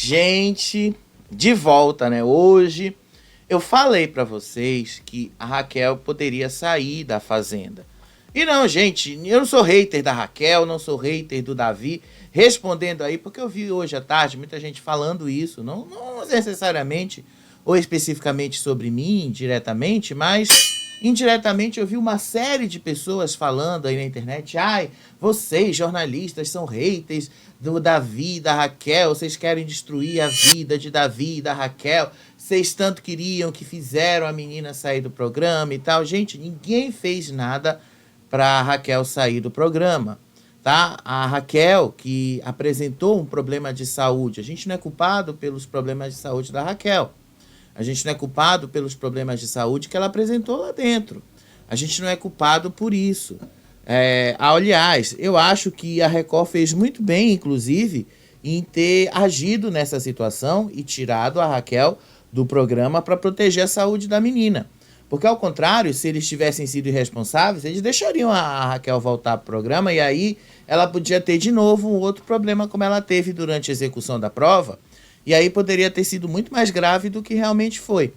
Gente, de volta, né? Hoje eu falei pra vocês que a Raquel poderia sair da Fazenda. E não, gente, eu não sou hater da Raquel, não sou hater do Davi. Respondendo aí, porque eu vi hoje à tarde muita gente falando isso, não necessariamente ou especificamente sobre mim, diretamente, mas indiretamente eu vi uma série de pessoas falando aí na internet: ai, vocês jornalistas são haters do Davi e da Raquel, vocês querem destruir a vida de Davi e da Raquel, vocês tanto queriam que fizeram a menina sair do programa e tal. Gente, ninguém fez nada para Raquel sair do programa, tá? A Raquel que apresentou um problema de saúde, a gente não é culpado pelos problemas de saúde da Raquel. A gente não é culpado pelos problemas de saúde que ela apresentou lá dentro. A gente não é culpado por isso. Aliás, eu acho que a Record fez muito bem, inclusive, em ter agido nessa situação e tirado a Raquel do programa para proteger a saúde da menina. Porque, ao contrário, se eles tivessem sido irresponsáveis, eles deixariam a Raquel voltar para o programa e aí ela podia ter de novo um outro problema como ela teve durante a execução da prova. E aí poderia ter sido muito mais grave do que realmente foi.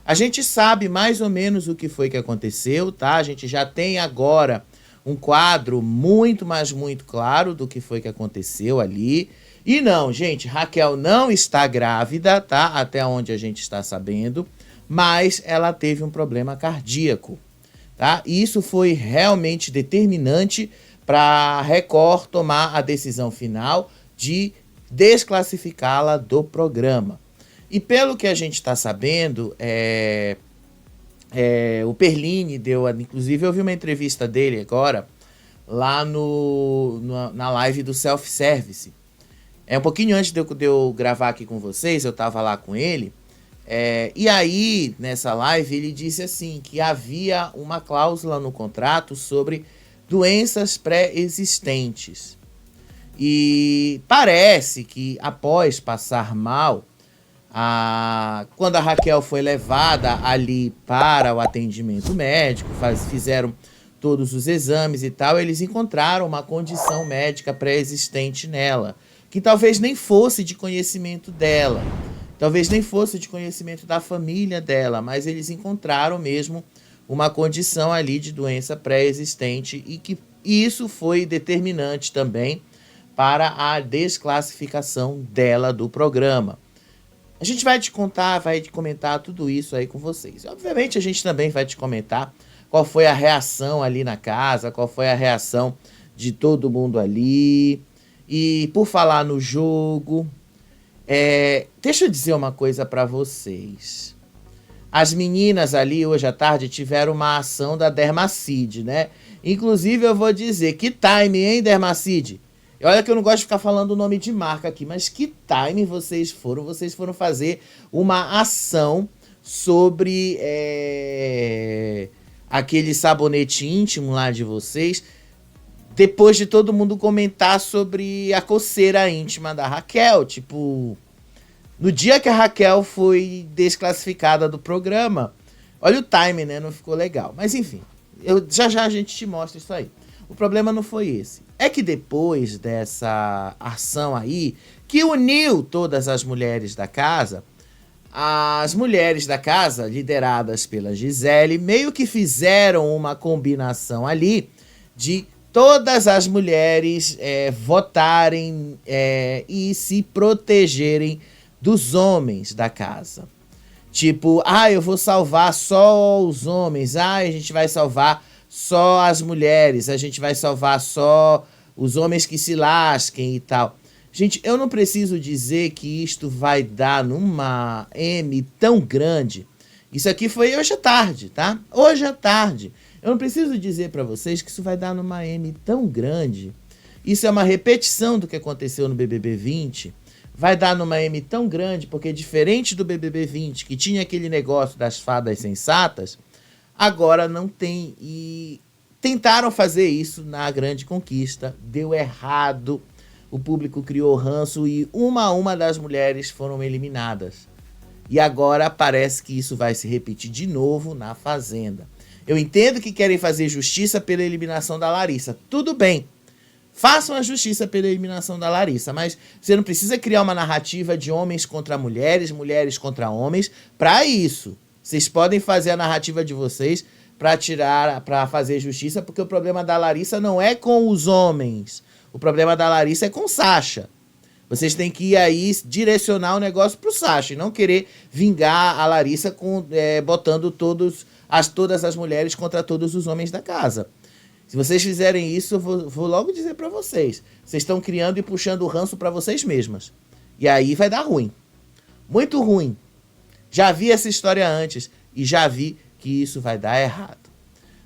A gente sabe mais ou menos o que foi que aconteceu, tá? A gente já tem agora um quadro muito, mas muito claro do que foi que aconteceu ali. E não, gente, Raquel não está grávida, tá? Até onde a gente está sabendo. Mas ela teve um problema cardíaco, tá? E isso foi realmente determinante para a Record tomar a decisão final de desclassificá-la do programa. E pelo que a gente está sabendo, o Perline deu, inclusive eu vi uma entrevista dele agora, lá na live do Self-Service. Um pouquinho antes de eu gravar aqui com vocês, eu estava lá com ele, e aí, nessa live, ele disse assim, que havia uma cláusula no contrato sobre doenças pré-existentes. E parece que após passar mal, quando a Raquel foi levada ali para o atendimento médico, fizeram todos os exames e tal, eles encontraram uma condição médica pré-existente nela, que talvez nem fosse de conhecimento dela. Talvez nem fosse de conhecimento da família dela, mas eles encontraram mesmo uma condição ali de doença pré-existente e que isso foi determinante também para a desclassificação dela do programa. A gente vai te contar, vai te comentar tudo isso aí com vocês. Obviamente a gente também vai te comentar qual foi a reação ali na casa, qual foi a reação de todo mundo ali. E por falar no jogo... deixa eu dizer uma coisa para vocês. As meninas ali hoje à tarde tiveram uma ação da Dermacide, né? Inclusive eu vou dizer, que time, hein, Dermacide? E olha que eu não gosto de ficar falando o nome de marca aqui, mas que time vocês foram? Vocês foram fazer uma ação sobre aquele sabonete íntimo lá de vocês, depois de todo mundo comentar sobre a coceira íntima da Raquel, tipo, no dia que a Raquel foi desclassificada do programa. Olha o time, né? Não ficou legal. Mas enfim, já a gente te mostra isso aí. O problema não foi esse. É que depois dessa ação aí, que uniu todas as mulheres da casa, as mulheres da casa, lideradas pela Gisele, meio que fizeram uma combinação ali de todas as mulheres votarem e se protegerem dos homens da casa. Tipo, eu vou salvar só os homens, a gente vai salvar só as mulheres, a gente vai salvar só os homens que se lasquem e tal. Gente, eu não preciso dizer que isto vai dar numa M tão grande. Isso aqui foi hoje à tarde, tá? Hoje à tarde. Eu não preciso dizer para vocês que isso vai dar numa M tão grande. Isso é uma repetição do que aconteceu no BBB 20. Vai dar numa M tão grande, porque diferente do BBB 20, que tinha aquele negócio das fadas sensatas, agora não tem. E tentaram fazer isso na Grande Conquista, deu errado. O público criou ranço e uma a uma das mulheres foram eliminadas. E agora parece que isso vai se repetir de novo na Fazenda. Eu entendo que querem fazer justiça pela eliminação da Larissa. Tudo bem. Façam a justiça pela eliminação da Larissa, mas você não precisa criar uma narrativa de homens contra mulheres, mulheres contra homens, para isso. Vocês podem fazer a narrativa de vocês para fazer justiça, porque o problema da Larissa não é com os homens. O problema da Larissa é com Sasha. Vocês têm que ir aí direcionar o negócio pro Sasha e não querer vingar a Larissa botando todas as mulheres contra todos os homens da casa. Se vocês fizerem isso, eu vou logo dizer para vocês. Vocês estão criando e puxando o ranço para vocês mesmas. E aí vai dar ruim. Muito ruim. Já vi essa história antes e já vi que isso vai dar errado.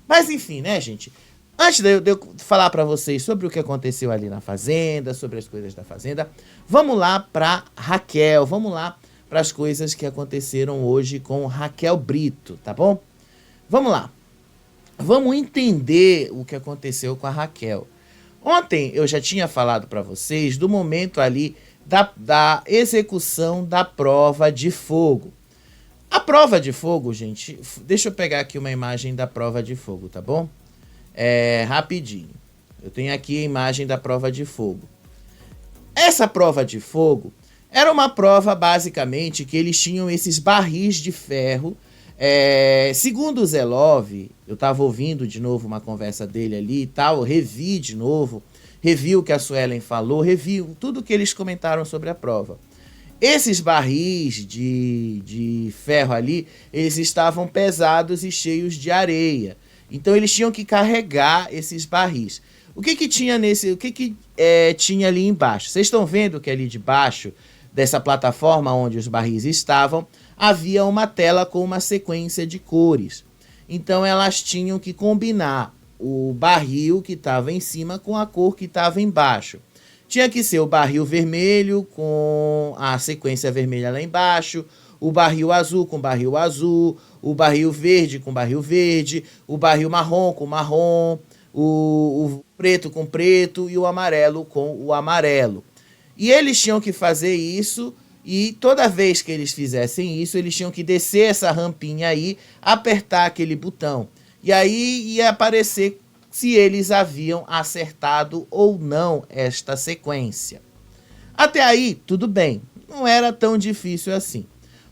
Mas enfim, né, gente? Antes de eu falar para vocês sobre o que aconteceu ali na Fazenda, sobre as coisas da Fazenda, vamos lá para Raquel, vamos lá para as coisas que aconteceram hoje com Raquel Brito, tá bom? Vamos lá. Vamos entender o que aconteceu com a Raquel. Ontem eu já tinha falado para vocês do momento ali da execução da prova de fogo. A prova de fogo, gente, deixa eu pegar aqui uma imagem da prova de fogo, tá bom? Rapidinho. Eu tenho aqui a imagem da prova de fogo. Essa prova de fogo era uma prova, basicamente, que eles tinham esses barris de ferro. Segundo o Zelov, eu estava ouvindo de novo uma conversa dele ali e tal, revi de novo, revi o que a Suelen falou, revi tudo que eles comentaram sobre a prova. Esses barris de ferro ali, eles estavam pesados e cheios de areia. Então eles tinham que carregar esses barris. O que tinha tinha ali embaixo? Vocês estão vendo que ali debaixo dessa plataforma onde os barris estavam, havia uma tela com uma sequência de cores. Então elas tinham que combinar o barril que estava em cima com a cor que estava embaixo. Tinha que ser o barril vermelho com a sequência vermelha lá embaixo, o barril azul com barril azul, o barril verde com barril verde, o barril marrom com marrom, o preto com preto e o amarelo com o amarelo. E eles tinham que fazer isso, e toda vez que eles fizessem isso, eles tinham que descer essa rampinha aí, apertar aquele botão. E aí ia aparecer se eles haviam acertado ou não esta sequência. Até aí, tudo bem. Não era tão difícil assim.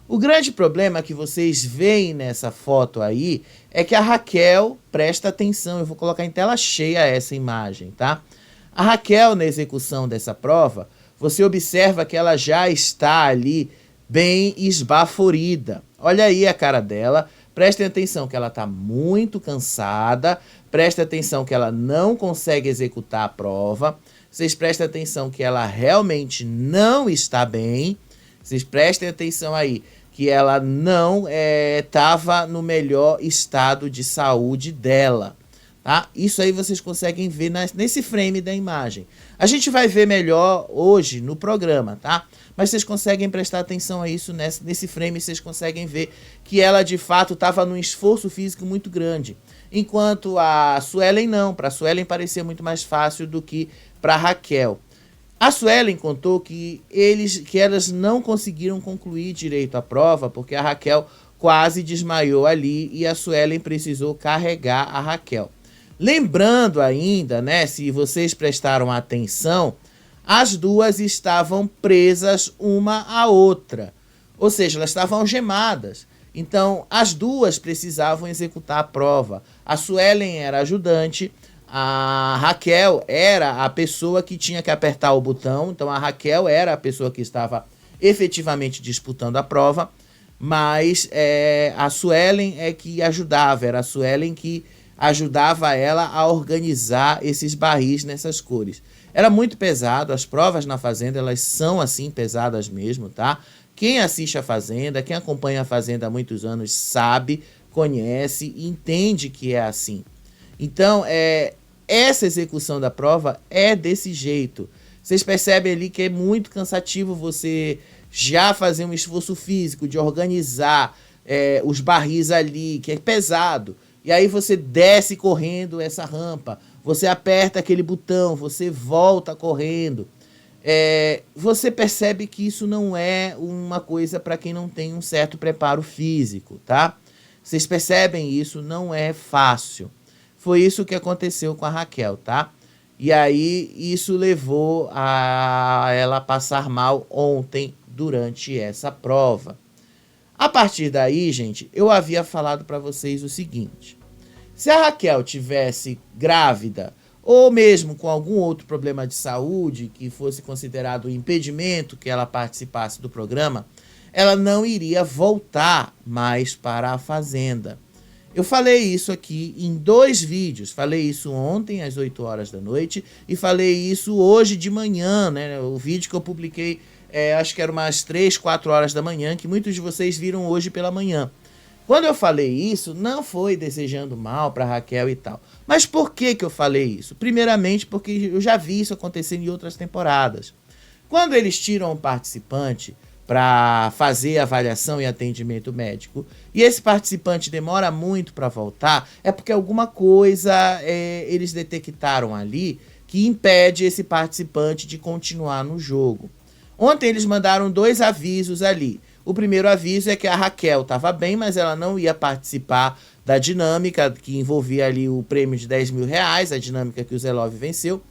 O grande problema que vocês veem nessa foto aí é que a Raquel, presta atenção, eu vou colocar em tela cheia essa imagem, tá? A Raquel, na execução dessa prova, você observa que ela já está ali bem esbaforida. Olha aí a cara dela, prestem atenção que ela está muito cansada, prestem atenção que ela não consegue executar a prova, vocês prestem atenção que ela realmente não está bem, vocês prestem atenção aí que ela não estava no melhor estado de saúde dela. Tá? Isso aí vocês conseguem ver nesse frame da imagem. A gente vai ver melhor hoje no programa, tá? Mas vocês conseguem prestar atenção a isso nesse frame, vocês conseguem ver que ela de fato estava num esforço físico muito grande. Enquanto a Suelen não, para a Suelen parecia muito mais fácil do que para a Raquel. A Suelen contou que elas não conseguiram concluir direito a prova, porque a Raquel quase desmaiou ali e a Suelen precisou carregar a Raquel. Lembrando ainda, né, se vocês prestaram atenção, as duas estavam presas uma à outra. Ou seja, elas estavam algemadas. Então, as duas precisavam executar a prova. A Suelen era ajudante, a Raquel era a pessoa que tinha que apertar o botão. Então, a Raquel era a pessoa que estava efetivamente disputando a prova, mas a Suelen é que ajudava, era a Suelen que ajudava ela a organizar esses barris nessas cores. Era muito pesado, as provas na Fazenda, elas são assim pesadas mesmo, tá? Quem assiste a Fazenda, quem acompanha a Fazenda há muitos anos sabe, conhece e entende que é assim. Então, essa execução da prova é desse jeito. Vocês percebem ali que é muito cansativo você já fazer um esforço físico de organizar os barris ali, que é pesado. E aí você desce correndo essa rampa, você aperta aquele botão, você volta correndo. Você percebe que isso não é uma coisa para quem não tem um certo preparo físico, tá? Vocês percebem isso, não é fácil. Foi isso que aconteceu com a Raquel, tá? E aí isso levou a ela passar mal ontem durante essa prova. A partir daí, gente, eu havia falado para vocês o seguinte: se a Raquel tivesse grávida ou mesmo com algum outro problema de saúde que fosse considerado um impedimento que ela participasse do programa, ela não iria voltar mais para a Fazenda. Eu falei isso aqui em 2 vídeos. Falei isso ontem às 8 horas da noite e falei isso hoje de manhã, né? O vídeo que eu publiquei, acho que era umas 3, 4 horas da manhã, que muitos de vocês viram hoje pela manhã. Quando eu falei isso, não foi desejando mal para Raquel e tal. Mas por que eu falei isso? Primeiramente porque eu já vi isso acontecer em outras temporadas. Quando eles tiram um participante para fazer avaliação e atendimento médico, e esse participante demora muito para voltar, é porque alguma coisa eles detectaram ali que impede esse participante de continuar no jogo. Ontem eles mandaram 2 avisos ali. O primeiro aviso é que a Raquel estava bem, mas ela não ia participar da dinâmica que envolvia ali o prêmio de R$10.000, a dinâmica que o Zelov venceu.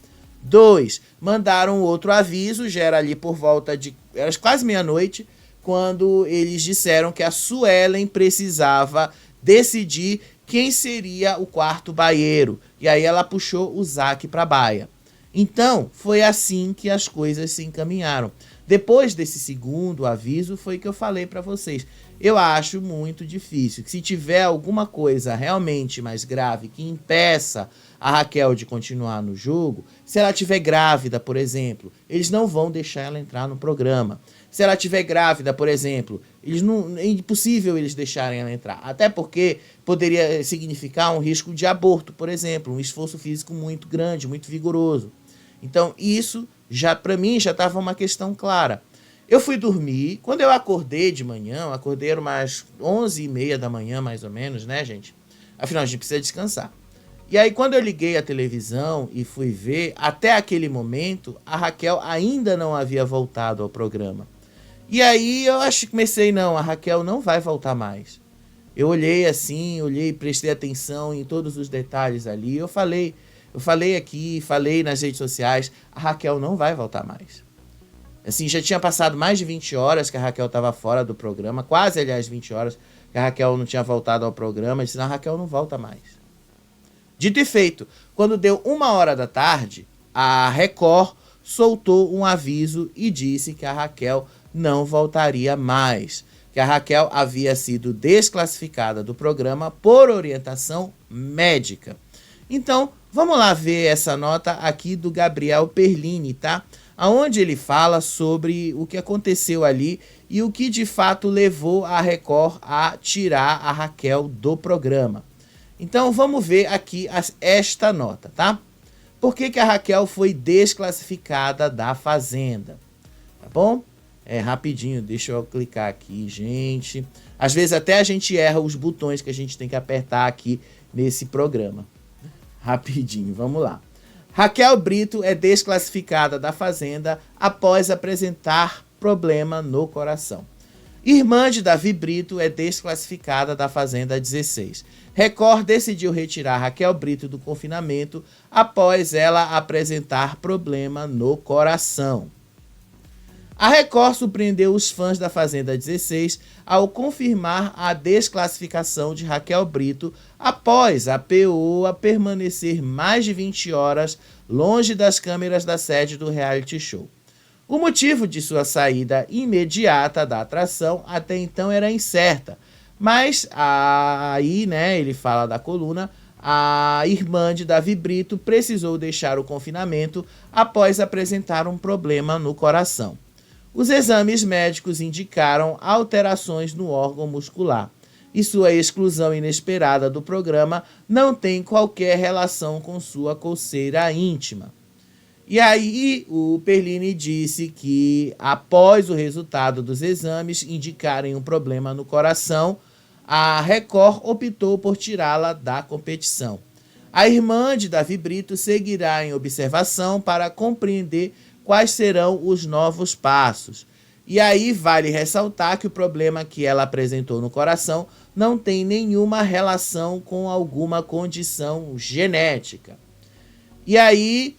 2, mandaram outro aviso, já era ali por volta de era quase meia-noite, quando eles disseram que a Suelen precisava decidir quem seria o quarto baieiro. E aí ela puxou o Zac para a baia. Então, foi assim que as coisas se encaminharam. Depois desse segundo aviso, foi que eu falei para vocês. Eu acho muito difícil que, se tiver alguma coisa realmente mais grave que impeça a Raquel de continuar no jogo, se ela estiver grávida, por exemplo, eles não vão deixar ela entrar no programa. Se ela estiver grávida, por exemplo, é impossível eles deixarem ela entrar. Até porque poderia significar um risco de aborto, por exemplo, um esforço físico muito grande, muito vigoroso. Então, isso, já para mim, já estava uma questão clara. Eu fui dormir, quando eu acordei de manhã, eu acordei umas 11h30 da manhã, mais ou menos, né, gente? Afinal, a gente precisa descansar. E aí, quando eu liguei a televisão e fui ver, até aquele momento, a Raquel ainda não havia voltado ao programa. E aí, eu comecei, não, a Raquel não vai voltar mais. Eu olhei assim, prestei atenção em todos os detalhes ali, eu falei aqui, falei nas redes sociais, a Raquel não vai voltar mais. Assim, já tinha passado mais de 20 horas que a Raquel estava fora do programa, quase, aliás, 20 horas que a Raquel não tinha voltado ao programa. Eu disse, não, a Raquel não volta mais. Dito e feito, quando deu 1h da tarde, a Record soltou um aviso e disse que a Raquel não voltaria mais, que a Raquel havia sido desclassificada do programa por orientação médica. Então, vamos lá ver essa nota aqui do Gabriel Perlini, tá? Onde ele fala sobre o que aconteceu ali e o que de fato levou a Record a tirar a Raquel do programa. Então vamos ver aqui esta nota, tá? Por que a Raquel foi desclassificada da Fazenda? Tá bom? Rapidinho, deixa eu clicar aqui, gente. Às vezes até a gente erra os botões que a gente tem que apertar aqui nesse programa. Rapidinho, vamos lá. Raquel Brito é desclassificada da Fazenda após apresentar problema no coração. Irmã de Davi Brito é desclassificada da Fazenda 16. Record decidiu retirar Raquel Brito do confinamento após ela apresentar problema no coração. A Record surpreendeu os fãs da Fazenda 16 ao confirmar a desclassificação de Raquel Brito após a POA permanecer mais de 20 horas longe das câmeras da sede do reality show. O motivo de sua saída imediata da atração até então era incerta, mas aí, né, ele fala da coluna, a irmã de Davi Brito precisou deixar o confinamento após apresentar um problema no coração. Os exames médicos indicaram alterações no órgão muscular, e sua exclusão inesperada do programa não tem qualquer relação com sua coceira íntima. E aí o Perlini disse que, após o resultado dos exames indicarem um problema no coração, a Record optou por tirá-la da competição. A irmã de Davi Brito seguirá em observação para compreender quais serão os novos passos. E aí vale ressaltar que o problema que ela apresentou no coração não tem nenhuma relação com alguma condição genética. E aí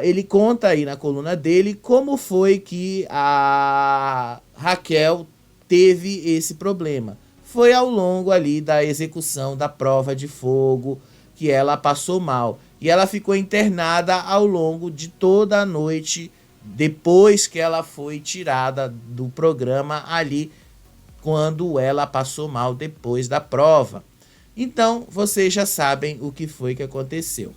ele conta aí na coluna dele como foi que a Raquel teve esse problema. Foi ao longo ali da execução da prova de fogo que ela passou mal. E ela ficou internada ao longo de toda a noite, depois que ela foi tirada do programa ali, quando ela passou mal depois da prova. Então, vocês já sabem o que foi que aconteceu.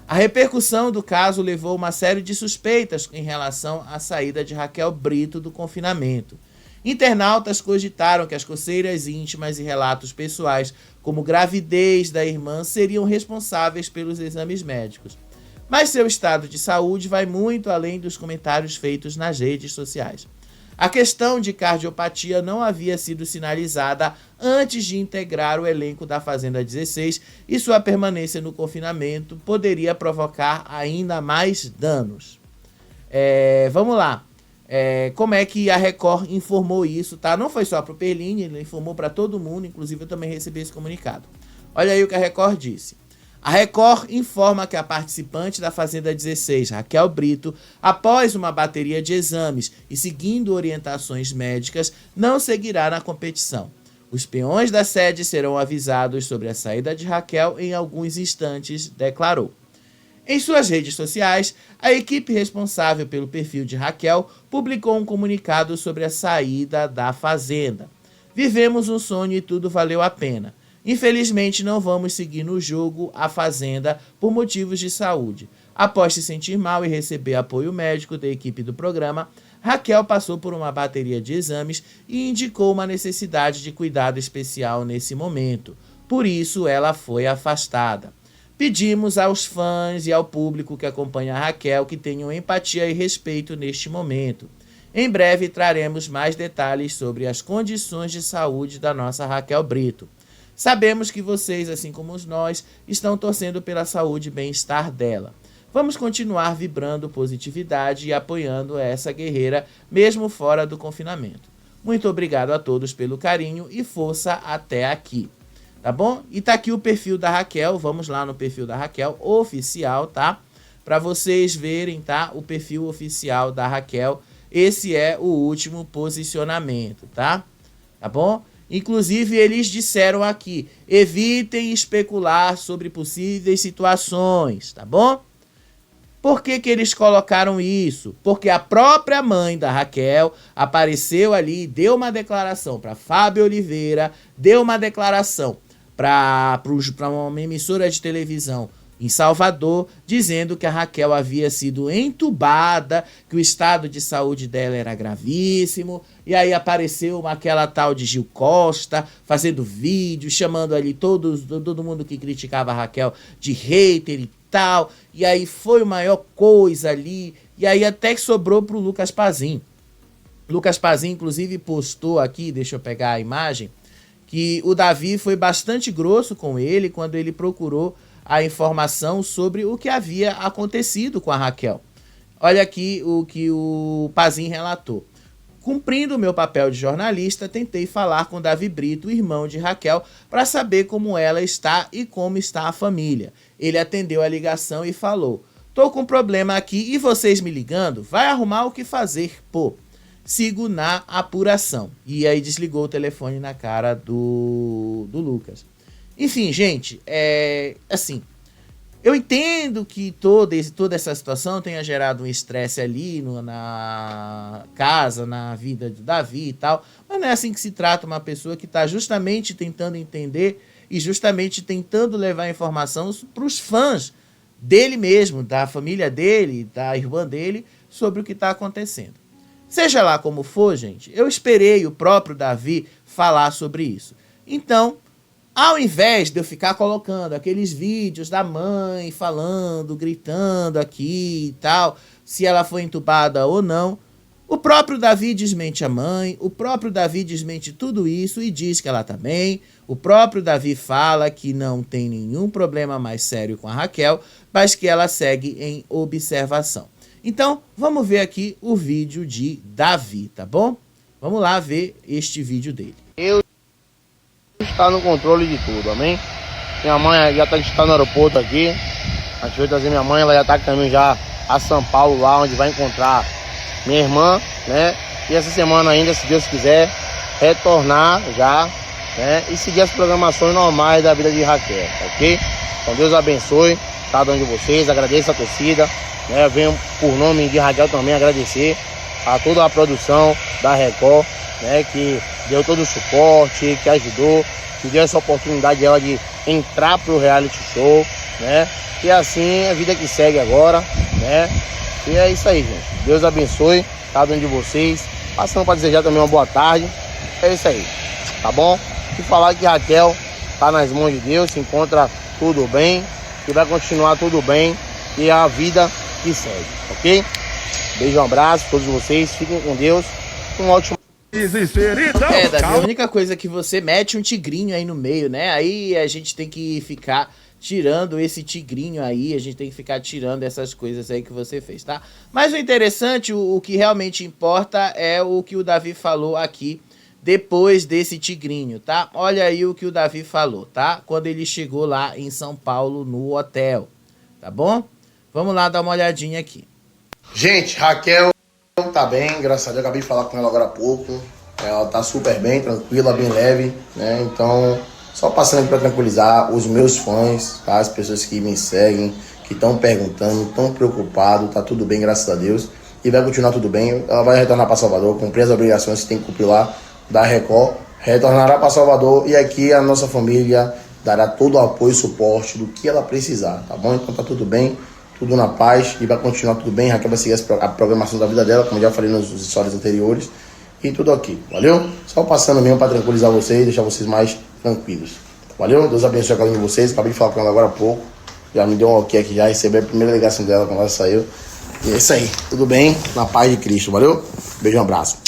A repercussão do caso levou uma série de suspeitas em relação à saída de Raquel Brito do confinamento. Internautas cogitaram que as coceiras íntimas e relatos pessoais, como gravidez da irmã, seriam responsáveis pelos exames médicos. Mas seu estado de saúde vai muito além dos comentários feitos nas redes sociais. A questão de cardiopatia não havia sido sinalizada antes de integrar o elenco da Fazenda 16 e sua permanência no confinamento poderia provocar ainda mais danos. Vamos lá. Como é que a Record informou isso, tá? Não foi só para o Perline, ele informou para todo mundo, inclusive eu também recebi esse comunicado. Olha aí o que a Record disse. A Record informa que a participante da Fazenda 16, Raquel Brito, após uma bateria de exames e seguindo orientações médicas, não seguirá na competição. Os peões da sede serão avisados sobre a saída de Raquel em alguns instantes, declarou. Em suas redes sociais, a equipe responsável pelo perfil de Raquel publicou um comunicado sobre a saída da Fazenda. Vivemos um sonho e tudo valeu a pena. Infelizmente, não vamos seguir no jogo A Fazenda por motivos de saúde. Após se sentir mal e receber apoio médico da equipe do programa, Raquel passou por uma bateria de exames e indicou uma necessidade de cuidado especial nesse momento. Por isso, ela foi afastada. Pedimos aos fãs e ao público que acompanha a Raquel que tenham empatia e respeito neste momento. Em breve traremos mais detalhes sobre as condições de saúde da nossa Raquel Brito. Sabemos que vocês, assim como nós, estão torcendo pela saúde e bem-estar dela. Vamos continuar vibrando positividade e apoiando essa guerreira, mesmo fora do confinamento. Muito obrigado a todos pelo carinho e força até aqui. Tá bom? E tá aqui o perfil da Raquel, vamos lá no perfil da Raquel, oficial, tá? Para vocês verem, tá? O perfil oficial da Raquel, esse é o último posicionamento, tá? Tá bom? Inclusive, eles disseram aqui, evitem especular sobre possíveis situações, tá bom? Por que que eles colocaram isso? Porque a própria mãe da Raquel apareceu ali, deu uma declaração para Fábio Oliveira, deu uma declaração para uma emissora de televisão em Salvador, dizendo que a Raquel havia sido entubada, que o estado de saúde dela era gravíssimo, e aí apareceu aquela tal de Gil Costa, fazendo vídeo, chamando ali todo mundo que criticava a Raquel de hater e tal, e aí foi a maior coisa ali, e aí até que sobrou pro Lucas Pazin. Lucas Pazin, inclusive, postou aqui, deixa eu pegar a imagem, que o Davi foi bastante grosso com ele quando ele procurou a informação sobre o que havia acontecido com a Raquel. Olha aqui o que o Pazin relatou. Cumprindo o meu papel de jornalista, tentei falar com Davi Brito, irmão de Raquel, para saber como ela está e como está a família. Ele atendeu a ligação e falou: "Tô com problema aqui e vocês me ligando? Vai arrumar o que fazer, pô. Sigo na apuração." E aí desligou o telefone na cara do Lucas. Enfim, gente, assim, eu entendo que toda essa situação tenha gerado um estresse ali na casa, na vida do Davi e tal, mas não é assim que se trata uma pessoa que está justamente tentando entender e justamente tentando levar informação para os fãs dele mesmo, da família dele, da irmã dele, sobre o que está acontecendo. Seja lá como for, gente, eu esperei o próprio Davi falar sobre isso. Então, ao invés de eu ficar colocando aqueles vídeos da mãe falando, gritando aqui e tal, se ela foi entubada ou não, o próprio Davi desmente a mãe, o próprio Davi desmente tudo isso e diz que ela está bem, o próprio Davi fala que não tem nenhum problema mais sério com a Raquel, mas que ela segue em observação. Então, vamos ver aqui o vídeo de Davi, tá bom? Vamos lá ver este vídeo dele. Está no controle de tudo, amém? Minha mãe já está no aeroporto aqui. A gente foi trazer minha mãe, ela já está a caminho já a São Paulo, lá onde vai encontrar minha irmã, né? E essa semana ainda, se Deus quiser, retornar já, né? E seguir as programações normais da vida de Raquel, ok? Então Deus abençoe cada um de vocês, agradeço a torcida, né? Eu venho por nome de Raquel também agradecer a toda a produção da Record, né? Que deu todo o suporte, que ajudou, que deu essa oportunidade dela de entrar pro reality show, né? E assim a vida que segue agora, né? E é isso aí, gente. Deus abençoe cada um de vocês. Passando para desejar também uma boa tarde. É isso aí, tá bom? E falar que Raquel tá nas mãos de Deus, se encontra tudo bem, que vai continuar tudo bem e a vida que segue, ok? Beijo, um abraço a todos vocês, fiquem com Deus. Um ótimo. Davi, a única coisa é que você mete um tigrinho aí no meio, né? Aí a gente tem que ficar tirando esse tigrinho aí, a gente tem que ficar tirando essas coisas aí que você fez, tá? Mas o interessante, o que realmente importa é o que o Davi falou aqui depois desse tigrinho, tá? Olha aí o que o Davi falou, tá? Quando ele chegou lá em São Paulo no hotel, tá bom? Vamos lá dar uma olhadinha aqui. Gente, Raquel tá bem, graças a Deus, acabei de falar com ela agora há pouco. Ela tá super bem, tranquila, bem leve, né? Então, só passando aqui pra tranquilizar os meus fãs, tá? As pessoas que me seguem, que estão perguntando, estão preocupados, tá tudo bem, graças a Deus. E vai continuar tudo bem. Ela vai retornar para Salvador, cumprir as obrigações que tem que cumprir lá da Record. Retornará para Salvador e aqui a nossa família dará todo o apoio e suporte do que ela precisar, tá bom? Então tá tudo bem, tudo na paz e vai continuar tudo bem. Raquel vai seguir a programação da vida dela, como já falei nos stories anteriores. E tudo ok, valeu? Só passando mesmo para tranquilizar vocês e deixar vocês mais tranquilos. Valeu? Deus abençoe cada um de vocês. Acabei de falar com ela agora há pouco. Já me deu um ok aqui, já recebi a primeira ligação dela quando ela saiu. E é isso aí, tudo bem? Na paz de Cristo, valeu? Beijo, um abraço.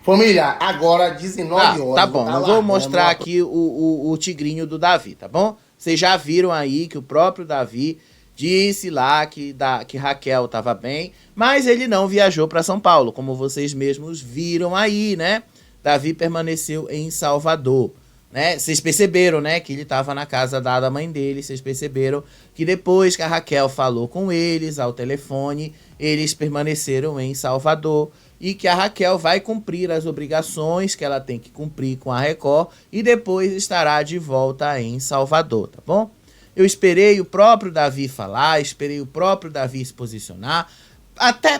Família, agora 19 horas. Tá bom, eu vou mostrar aqui o tigrinho do Davi, tá bom? Vocês já viram aí que o próprio Davi disse lá que Raquel estava bem, mas ele não viajou para São Paulo, como vocês mesmos viram aí, né? Davi permaneceu em Salvador, né? Vocês perceberam, né, que ele estava na casa da mãe dele, vocês perceberam que depois que a Raquel falou com eles ao telefone, eles permaneceram em Salvador e que a Raquel vai cumprir as obrigações que ela tem que cumprir com a Record e depois estará de volta em Salvador, tá bom? Eu esperei o próprio Davi falar, esperei o próprio Davi se posicionar, até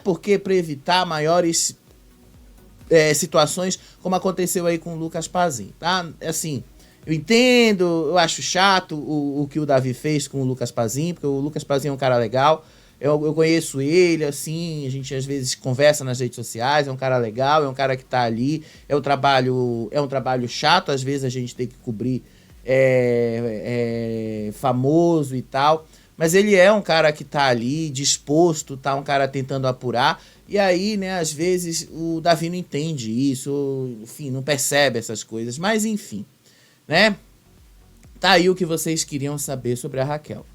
porque para evitar maiores situações como aconteceu aí com o Lucas Pazin, tá? Assim, eu entendo, eu acho chato o que o Davi fez com o Lucas Pazin, porque o Lucas Pazin é um cara legal, eu conheço ele, assim, a gente às vezes conversa nas redes sociais, é um cara legal, é um cara que tá ali, é um trabalho chato, às vezes a gente tem que cobrir famoso e tal, mas ele é um cara que tá ali disposto, tá um cara tentando apurar, e aí, né, às vezes o Davi não entende isso, enfim, não percebe essas coisas, mas enfim, né, tá aí o que vocês queriam saber sobre a Raquel.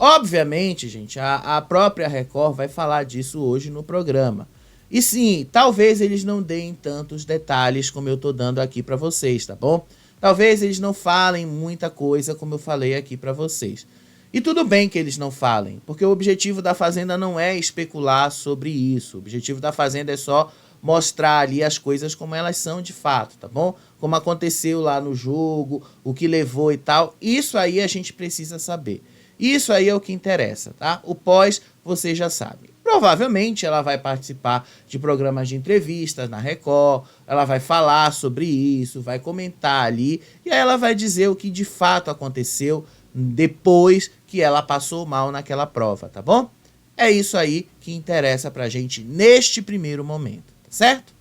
Obviamente, gente, a própria Record vai falar disso hoje no programa, e sim, talvez eles não deem tantos detalhes como eu tô dando aqui pra vocês, tá bom? Talvez eles não falem muita coisa como eu falei aqui para vocês. E tudo bem que eles não falem, porque o objetivo da Fazenda não é especular sobre isso. O objetivo da Fazenda é só mostrar ali as coisas como elas são de fato, tá bom? Como aconteceu lá no jogo, o que levou e tal. Isso aí a gente precisa saber. Isso aí é o que interessa, tá? O pós, você já sabe. Provavelmente ela vai participar de programas de entrevistas na Record, ela vai falar sobre isso, vai comentar ali, e aí ela vai dizer o que de fato aconteceu depois que ela passou mal naquela prova, tá bom? É isso aí que interessa pra gente neste primeiro momento, tá certo?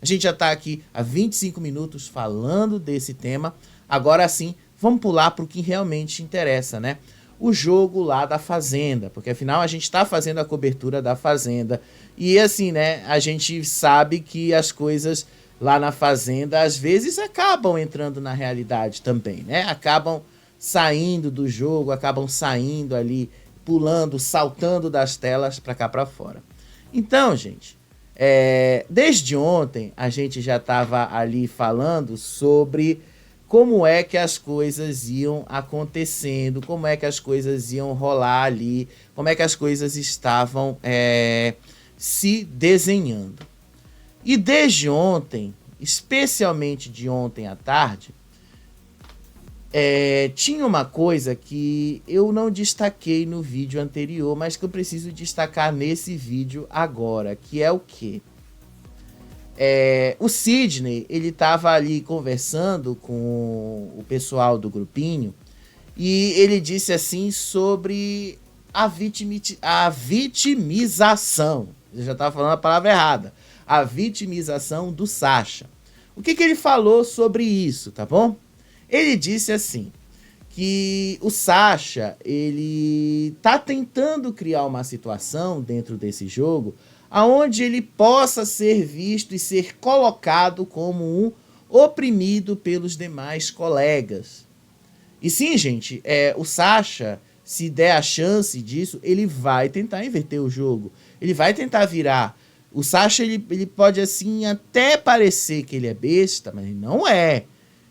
A gente já tá aqui há 25 minutos falando desse tema, agora sim, vamos pular pro que realmente interessa, né? O jogo lá da Fazenda, porque afinal a gente está fazendo a cobertura da Fazenda e assim, né, a gente sabe que as coisas lá na Fazenda às vezes acabam entrando na realidade também, né, acabam saindo do jogo, acabam saindo ali, pulando, saltando das telas para cá para fora. Então, gente, desde ontem a gente já estava ali falando sobre como é que as coisas iam acontecendo, como é que as coisas iam rolar ali, como é que as coisas estavam se desenhando. E desde ontem, especialmente de ontem à tarde, tinha uma coisa que eu não destaquei no vídeo anterior, mas que eu preciso destacar nesse vídeo agora, que é o quê? O Sidney, ele estava ali conversando com o pessoal do grupinho e ele disse assim sobre a vitimização. Eu já estava falando a palavra errada. A vitimização do Sasha. O que ele falou sobre isso, tá bom? Ele disse assim, que o Sasha, ele tá tentando criar uma situação dentro desse jogo aonde ele possa ser visto e ser colocado como um oprimido pelos demais colegas. E sim, gente, o Sasha, se der a chance disso, ele vai tentar inverter o jogo. Ele vai tentar virar. O Sasha, ele pode assim até parecer que ele é besta, mas ele não é.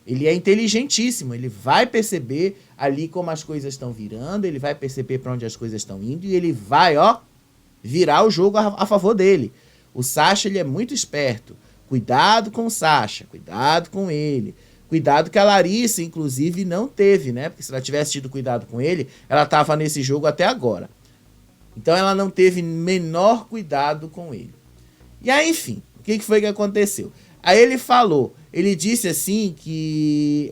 Ele é inteligentíssimo, ele vai perceber ali como as coisas estão virando, ele vai perceber para onde as coisas estão indo e ele vai, virar o jogo a favor dele. O Sasha, ele é muito esperto. Cuidado com o Sasha, cuidado com ele. Cuidado que a Larissa, inclusive, não teve, né? Porque se ela tivesse tido cuidado com ele, ela estava nesse jogo até agora. Então ela não teve menor cuidado com ele. E aí, enfim, o que foi que aconteceu? Aí ele disse assim que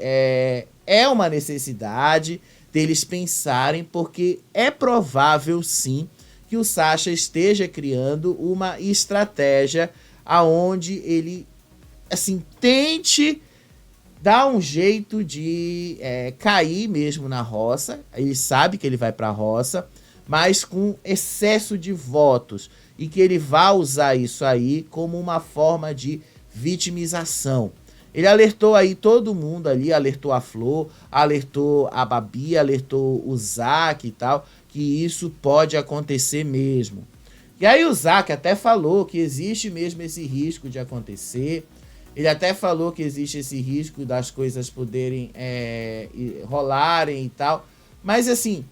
é uma necessidade deles pensarem, porque é provável sim que o Sasha esteja criando uma estratégia aonde ele assim tente dar um jeito de cair mesmo na roça. Ele sabe que ele vai para a roça, mas com excesso de votos, e que ele vai usar isso aí como uma forma de vitimização. Ele alertou aí todo mundo ali, alertou a Flor, alertou a Babi, alertou o Zack e tal, que isso pode acontecer mesmo. E aí o Zack até falou que existe mesmo esse risco de acontecer. Ele até falou que existe esse risco das coisas poderem rolarem e tal. Mas assim,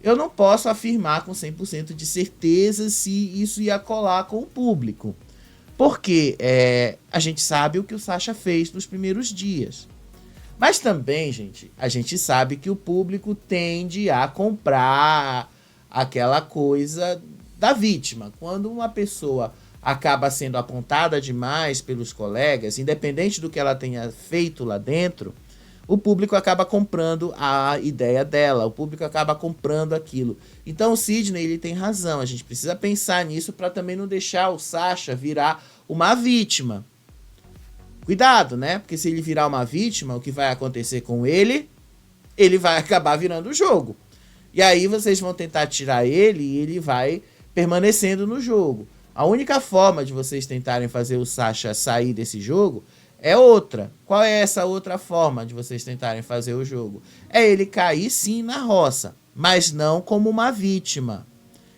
eu não posso afirmar com 100% de certeza se isso ia colar com o público. Porque a gente sabe o que o Sasha fez nos primeiros dias. Mas também, gente, a gente sabe que o público tende a comprar aquela coisa da vítima. Quando uma pessoa acaba sendo apontada demais pelos colegas, independente do que ela tenha feito lá dentro, o público acaba comprando a ideia dela, o público acaba comprando aquilo. Então o Sidney, ele tem razão, a gente precisa pensar nisso para também não deixar o Sasha virar uma vítima. Cuidado, né? Porque se ele virar uma vítima, o que vai acontecer com ele? Ele vai acabar virando o jogo. E aí vocês vão tentar tirar ele e ele vai permanecendo no jogo. A única forma de vocês tentarem fazer o Sasha sair desse jogo é outra. Qual é essa outra forma de vocês tentarem fazer o jogo? É ele cair sim na roça, mas não como uma vítima.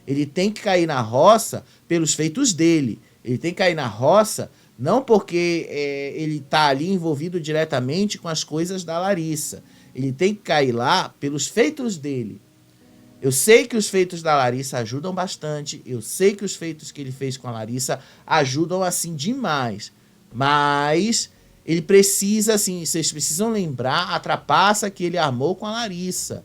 Ele tem que cair na roça pelos feitos dele. Ele tem que cair na roça não porque ele está ali envolvido diretamente com as coisas da Larissa. Ele tem que cair lá pelos feitos dele. Eu sei que os feitos da Larissa ajudam bastante. Eu sei que os feitos que ele fez com a Larissa ajudam assim demais. Mas ele precisa, assim, vocês precisam lembrar a trapaça que ele armou com a Larissa.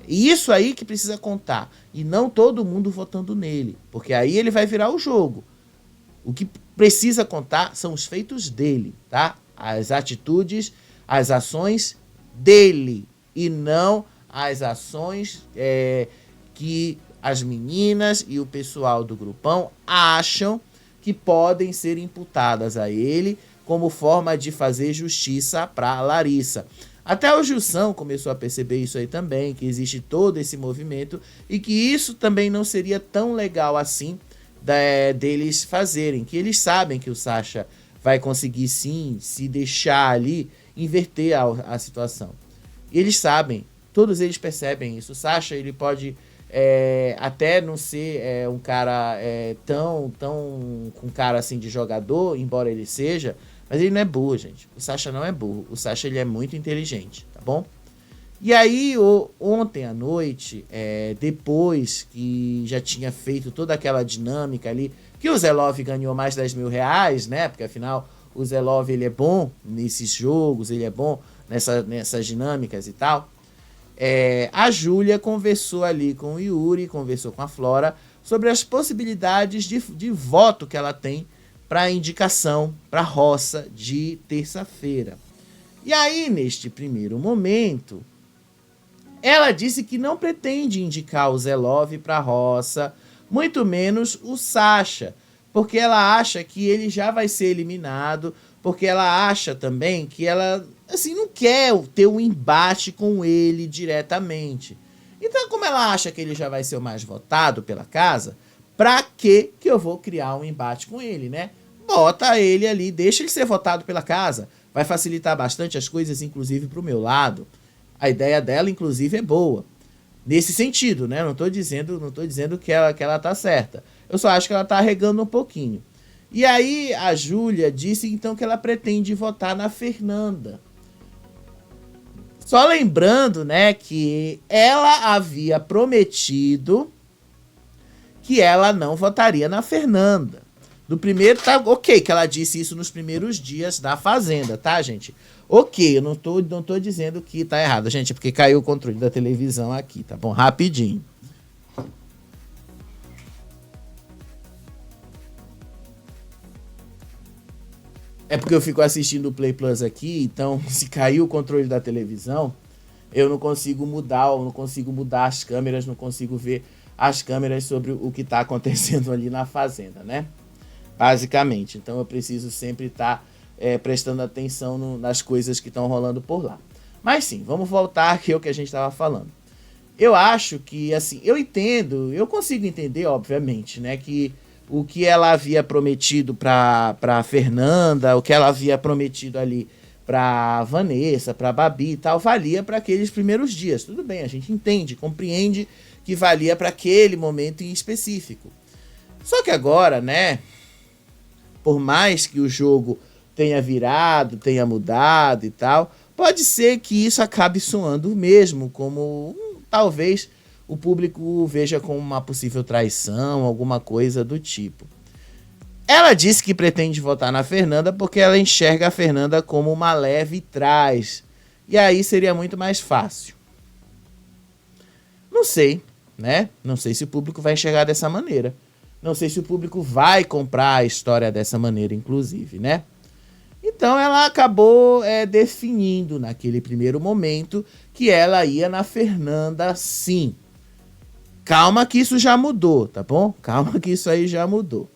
E isso aí que precisa contar. E não todo mundo votando nele. Porque aí ele vai virar o jogo. O que precisa contar são os feitos dele, tá? As atitudes, as ações dele. E não as ações que as meninas e o pessoal do grupão acham que podem ser imputadas a ele como forma de fazer justiça para Larissa. Até o Gilson começou a perceber isso aí também, que existe todo esse movimento e que isso também não seria tão legal assim deles fazerem, que eles sabem que o Sasha vai conseguir sim se deixar ali inverter a situação. E eles sabem, todos eles percebem isso. O Sasha, ele pode até não ser um cara tão com cara assim de jogador, embora ele seja, Mas ele não é burro, gente. O Sasha não é burro. O Sasha, ele é muito inteligente, tá bom? E aí, ontem à noite, depois que já tinha feito toda aquela dinâmica ali, que o Zelov ganhou mais 10 mil reais, né? Porque afinal, o Zelov, ele é bom nesses jogos, ele é bom nessas dinâmicas e tal. A Júlia conversou ali com o Yuri, conversou com a Flora sobre as possibilidades de voto que ela tem para a indicação para a roça de terça-feira. E aí, neste primeiro momento, ela disse que não pretende indicar o Zelov para a roça, muito menos o Sasha, porque ela acha que ele já vai ser eliminado, porque ela acha também que ela assim, não quer ter um embate com ele diretamente. Então, como ela acha que ele já vai ser o mais votado pela casa, pra que eu vou criar um embate com ele, né? Bota ele ali, deixa ele ser votado pela casa. Vai facilitar bastante as coisas, inclusive pro meu lado. A ideia dela, inclusive, é boa. Nesse sentido, né? Não tô dizendo que ela tá certa. Eu só acho que ela tá regando um pouquinho. E aí, a Júlia disse, então, que ela pretende votar na Fernanda. Só lembrando, né, que ela havia prometido que ela não votaria na Fernanda. Do primeiro, tá ok que ela disse isso nos primeiros dias da Fazenda, tá, gente? Ok, eu não tô dizendo que tá errado, gente, é porque caiu o controle da televisão aqui, tá bom? Rapidinho. É porque eu fico assistindo o Play Plus aqui, então se cair o controle da televisão, eu não consigo mudar as câmeras, não consigo ver as câmeras sobre o que está acontecendo ali na Fazenda, né? Basicamente. Então eu preciso sempre estar prestando atenção nas coisas que estão rolando por lá. Mas sim, vamos voltar aqui ao que a gente estava falando. Eu acho que, assim, eu consigo entender, obviamente, né, que o que ela havia prometido para Fernanda, o que ela havia prometido ali para Vanessa, para Babi e tal, valia para aqueles primeiros dias. Tudo bem, a gente entende, compreende que valia para aquele momento em específico. Só que agora, né, por mais que o jogo tenha virado, tenha mudado e tal, pode ser que isso acabe soando mesmo como talvez o público veja como uma possível traição, alguma coisa do tipo. Ela disse que pretende votar na Fernanda porque ela enxerga a Fernanda como uma leve trás. E aí seria muito mais fácil. Não sei, né? Não sei se o público vai enxergar dessa maneira. Não sei se o público vai comprar a história dessa maneira, inclusive, né? Então ela acabou definindo naquele primeiro momento que ela ia na Fernanda sim. Calma que isso já mudou, tá bom? Calma que isso aí já mudou.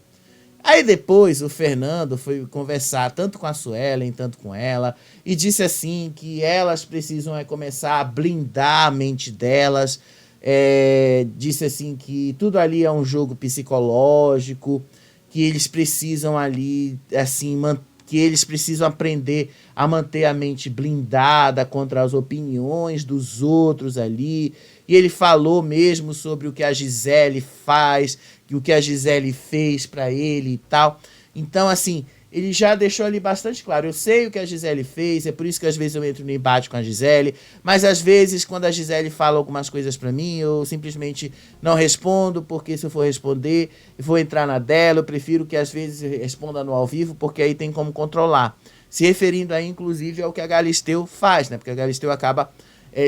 Aí depois o Fernando foi conversar tanto com a Suelen, tanto com ela, e disse assim que elas precisam começar a blindar a mente delas. Disse assim que tudo ali é um jogo psicológico, que eles precisam ali, assim, que eles precisam aprender a manter a mente blindada contra as opiniões dos outros ali. E ele falou mesmo sobre o que a Gisele faz, o que a Gisele fez pra ele e tal. Então, assim, ele já deixou ali bastante claro. Eu sei o que a Gisele fez, é por isso que às vezes eu entro no embate com a Gisele, mas às vezes quando a Gisele fala algumas coisas pra mim, eu simplesmente não respondo, porque se eu for responder, eu vou entrar na dela, eu prefiro que às vezes responda no ao vivo, porque aí tem como controlar. Se referindo aí, inclusive, ao que a Galisteu faz, né? Porque a Galisteu acaba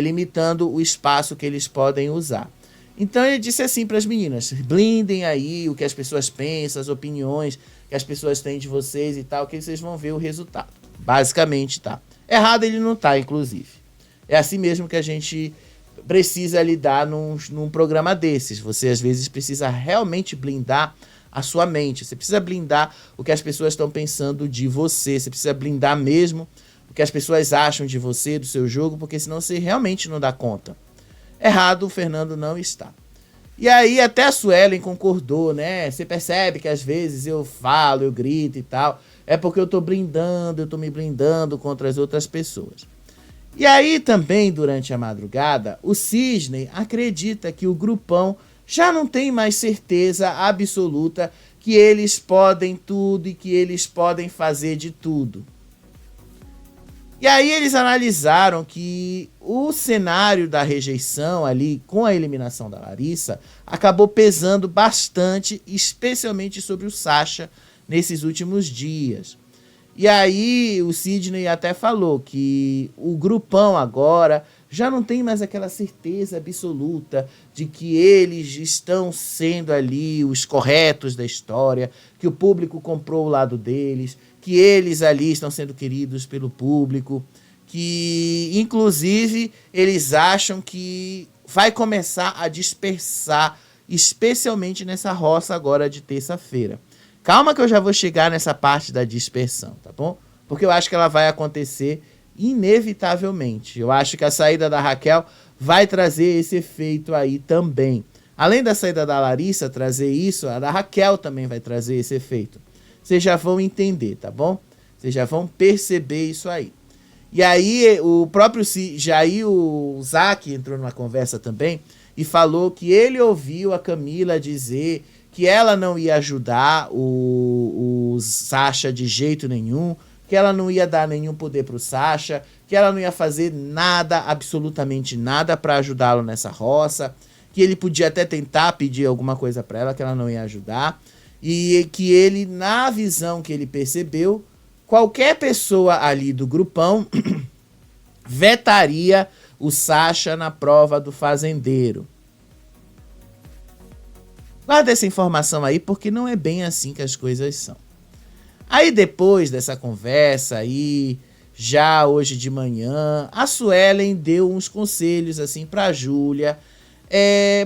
limitando o espaço que eles podem usar. Então ele disse assim para as meninas: blindem aí o que as pessoas pensam, as opiniões que as pessoas têm de vocês e tal, que vocês vão ver o resultado. Basicamente, tá. Errado ele não tá, inclusive. É assim mesmo que a gente precisa lidar num programa desses. Você, às vezes, precisa realmente blindar a sua mente. Você precisa blindar o que as pessoas estão pensando de você. Você precisa blindar mesmo o que as pessoas acham de você, do seu jogo, porque senão você realmente não dá conta. Errado, o Fernando não está. E aí até a Suelen concordou, né? Você percebe que às vezes eu falo, eu grito e tal. É porque eu tô blindando, eu tô me blindando contra as outras pessoas. E aí também, durante a madrugada, o Cisne acredita que o grupão já não tem mais certeza absoluta que eles podem tudo e que eles podem fazer de tudo. E aí eles analisaram que o cenário da rejeição ali, com a eliminação da Larissa, acabou pesando bastante, especialmente sobre o Sasha, nesses últimos dias. E aí o Sidney até falou que o grupão agora já não tem mais aquela certeza absoluta de que eles estão sendo ali os corretos da história, que o público comprou o lado deles, que eles ali estão sendo queridos pelo público, que inclusive eles acham que vai começar a dispersar, especialmente nessa roça agora de terça-feira. Calma que eu já vou chegar nessa parte da dispersão, tá bom? Porque eu acho que ela vai acontecer inevitavelmente. Eu acho que a saída da Raquel vai trazer esse efeito aí também. Além da saída da Larissa trazer isso, a da Raquel também vai trazer esse efeito. Vocês já vão entender, tá bom? Vocês já vão perceber isso aí. E aí o próprio Jair, o Zac entrou numa conversa também e falou que ele ouviu a Camila dizer que ela não ia ajudar o Sasha de jeito nenhum, que ela não ia dar nenhum poder pro Sasha, que ela não ia fazer nada, absolutamente nada para ajudá-lo nessa roça, que ele podia até tentar pedir alguma coisa para ela, que ela não ia ajudar, e que ele, na visão que ele percebeu, qualquer pessoa ali do grupão vetaria o Sasha na prova do fazendeiro. Guarda essa informação aí, porque não é bem assim que as coisas são. Aí depois dessa conversa aí, já hoje de manhã, a Suelen deu uns conselhos assim pra Júlia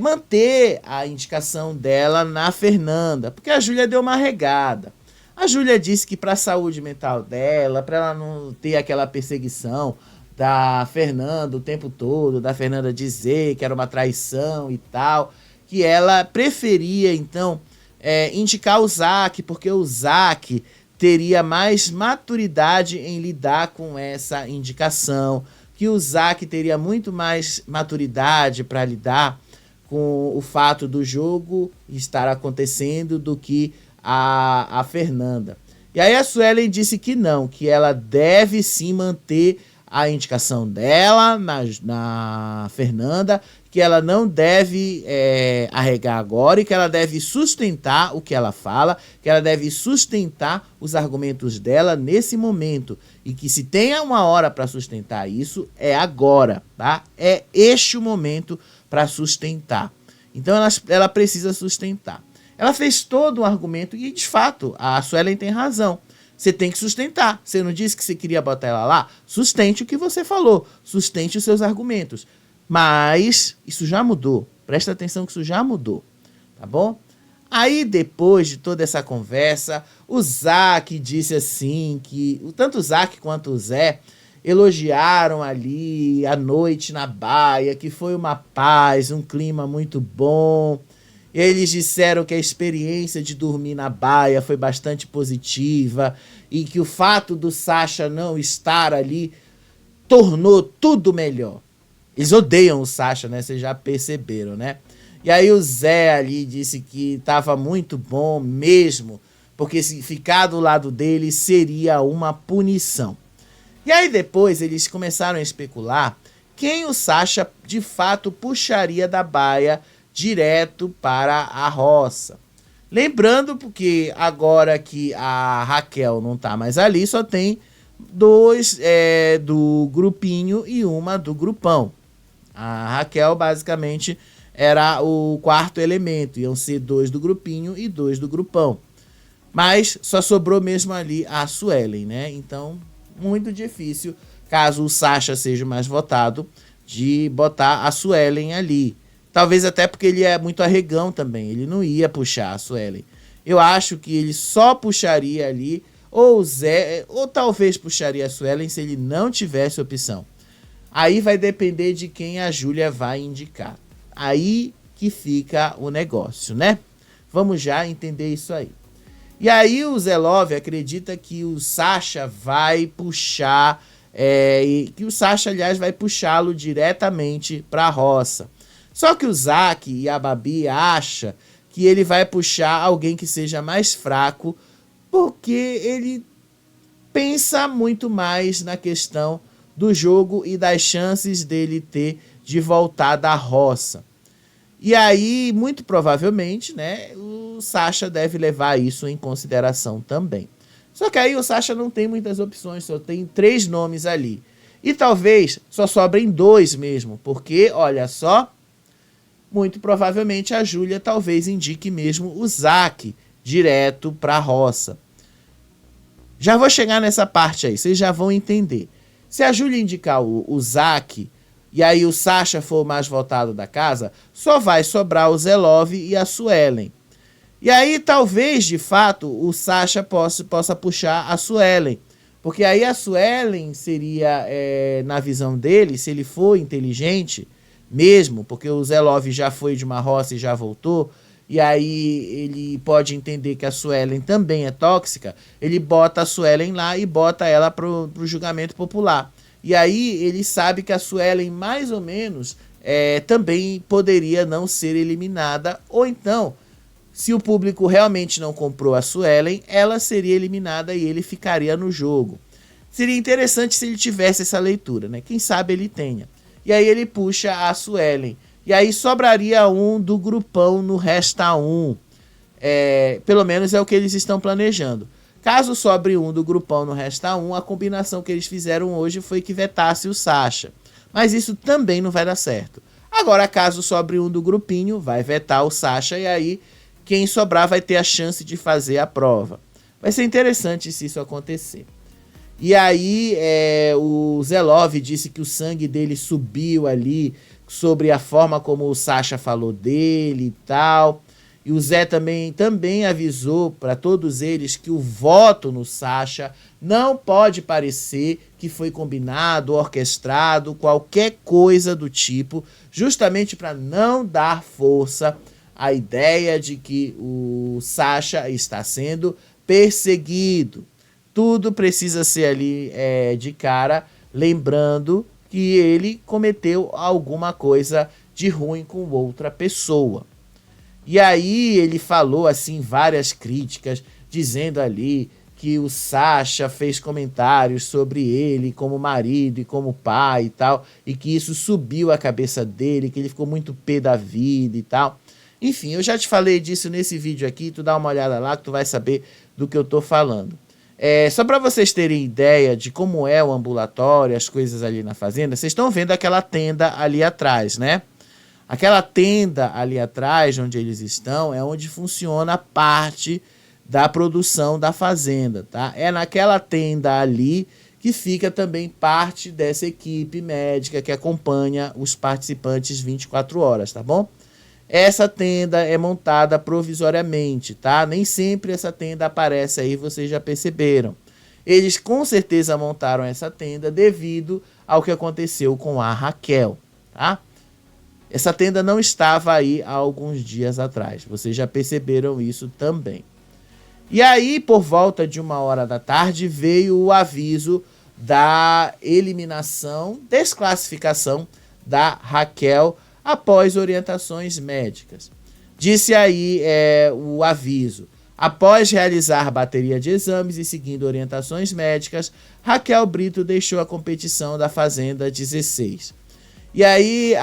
manter a indicação dela na Fernanda, porque a Júlia deu uma regada. A Júlia disse que para a saúde mental dela, para ela não ter aquela perseguição da Fernanda o tempo todo, da Fernanda dizer que era uma traição e tal, que ela preferia então indicar o Zac, porque o Zac teria mais maturidade em lidar com essa indicação, que o Zac teria muito mais maturidade para lidar com o fato do jogo estar acontecendo do que a Fernanda. E aí a Suelen disse que não, que ela deve sim manter a indicação dela na Fernanda, que ela não deve arregar agora e que ela deve sustentar o que ela fala, que ela deve sustentar os argumentos dela nesse momento e que se tenha uma hora para sustentar isso, é agora, tá? É este o momento para sustentar. Então ela precisa sustentar. Ela fez todo um argumento e, de fato, a Suelen tem razão. Você tem que sustentar. Você não disse que você queria botar ela lá? Sustente o que você falou. Sustente os seus argumentos. Mas isso já mudou. Presta atenção que isso já mudou. Tá bom? Aí, depois de toda essa conversa, o Zac disse assim que tanto o Zac quanto o Zé elogiaram ali a noite na baia, que foi uma paz, um clima muito bom. Eles disseram que a experiência de dormir na baia foi bastante positiva e que o fato do Sasha não estar ali tornou tudo melhor. Eles odeiam o Sasha, né? Vocês já perceberam, né? E aí o Zé ali disse que estava muito bom mesmo, porque se ficar do lado dele seria uma punição. E aí depois eles começaram a especular quem o Sasha de fato puxaria da baia direto para a roça. Lembrando, porque agora que a Raquel não tá mais ali, só tem dois do grupinho e uma do grupão. A Raquel basicamente era o quarto elemento, iam ser 2 do grupinho e 2 do grupão. Mas só sobrou mesmo ali a Suelen, né? Então, muito difícil, caso o Sasha seja mais votado, de botar a Suelen ali. Talvez até porque ele é muito arregão também. Ele não ia puxar a Suelen. Eu acho que ele só puxaria ali ou o Zé, ou talvez puxaria a Suelen se ele não tivesse opção. Aí vai depender de quem a Júlia vai indicar. Aí que fica o negócio, né? Vamos já entender isso aí. E aí o Zé Love acredita que o Sasha vai puxar, que o Sasha, aliás, vai puxá-lo diretamente para a roça. Só que o Zac e a Babi acham que ele vai puxar alguém que seja mais fraco, porque ele pensa muito mais na questão do jogo e das chances dele ter de voltar da roça. E aí, muito provavelmente, né, o Sasha deve levar isso em consideração também. Só que aí o Sasha não tem muitas opções, só tem 3 nomes ali. E talvez só sobrem 2 mesmo, porque, olha só, muito provavelmente a Júlia talvez indique mesmo o Zack direto para a roça. Já vou chegar nessa parte aí, vocês já vão entender. Se a Júlia indicar o Zack, e aí o Sasha for o mais votado da casa, só vai sobrar o Zelov e a Suelen. E aí talvez, de fato, o Sasha possa puxar a Suelen. Porque aí a Suelen seria, na visão dele, se ele for inteligente mesmo, porque o Zelov já foi de uma roça e já voltou, e aí ele pode entender que a Suelen também é tóxica, ele bota a Suelen lá e bota ela pro julgamento popular. E aí ele sabe que a Suelen, mais ou menos, também poderia não ser eliminada, ou então, se o público realmente não comprou a Suelen, ela seria eliminada e ele ficaria no jogo. Seria interessante se ele tivesse essa leitura, né? Quem sabe ele tenha. E aí ele puxa a Suelen. E aí sobraria um do grupão no Resta 1. Pelo menos é o que eles estão planejando. Caso sobre um do grupão no Resta 1, a combinação que eles fizeram hoje foi que vetasse o Sasha. Mas isso também não vai dar certo. Agora, caso sobre um do grupinho, vai vetar o Sasha e aí quem sobrar vai ter a chance de fazer a prova. Vai ser interessante se isso acontecer. E aí o Zelov disse que o sangue dele subiu ali sobre a forma como o Sasha falou dele e tal. E o Zé também avisou para todos eles que o voto no Sasha não pode parecer que foi combinado, orquestrado, qualquer coisa do tipo, justamente para não dar força à ideia de que o Sasha está sendo perseguido. Tudo precisa ser ali de cara, lembrando que ele cometeu alguma coisa de ruim com outra pessoa. E aí ele falou assim várias críticas, dizendo ali que o Sasha fez comentários sobre ele como marido e como pai e tal, e que isso subiu a cabeça dele, que ele ficou muito pé da vida e tal. Enfim, eu já te falei disso nesse vídeo aqui, tu dá uma olhada lá que tu vai saber do que eu tô falando. Só para vocês terem ideia de como é o ambulatório, as coisas ali na fazenda, vocês estão vendo aquela tenda ali atrás, né? Aquela tenda ali atrás, onde eles estão, é onde funciona a parte da produção da fazenda, tá? É naquela tenda ali que fica também parte dessa equipe médica que acompanha os participantes 24 horas, tá bom? Essa tenda é montada provisoriamente, tá? Nem sempre essa tenda aparece aí, vocês já perceberam. Eles com certeza montaram essa tenda devido ao que aconteceu com a Raquel, tá? Essa tenda não estava aí há alguns dias atrás, vocês já perceberam isso também. E aí, por volta de 1h da tarde, veio o aviso da eliminação, desclassificação da Raquel após orientações médicas. Disse aí o aviso: após realizar bateria de exames e seguindo orientações médicas, Raquel Brito deixou a competição da Fazenda 16. E aí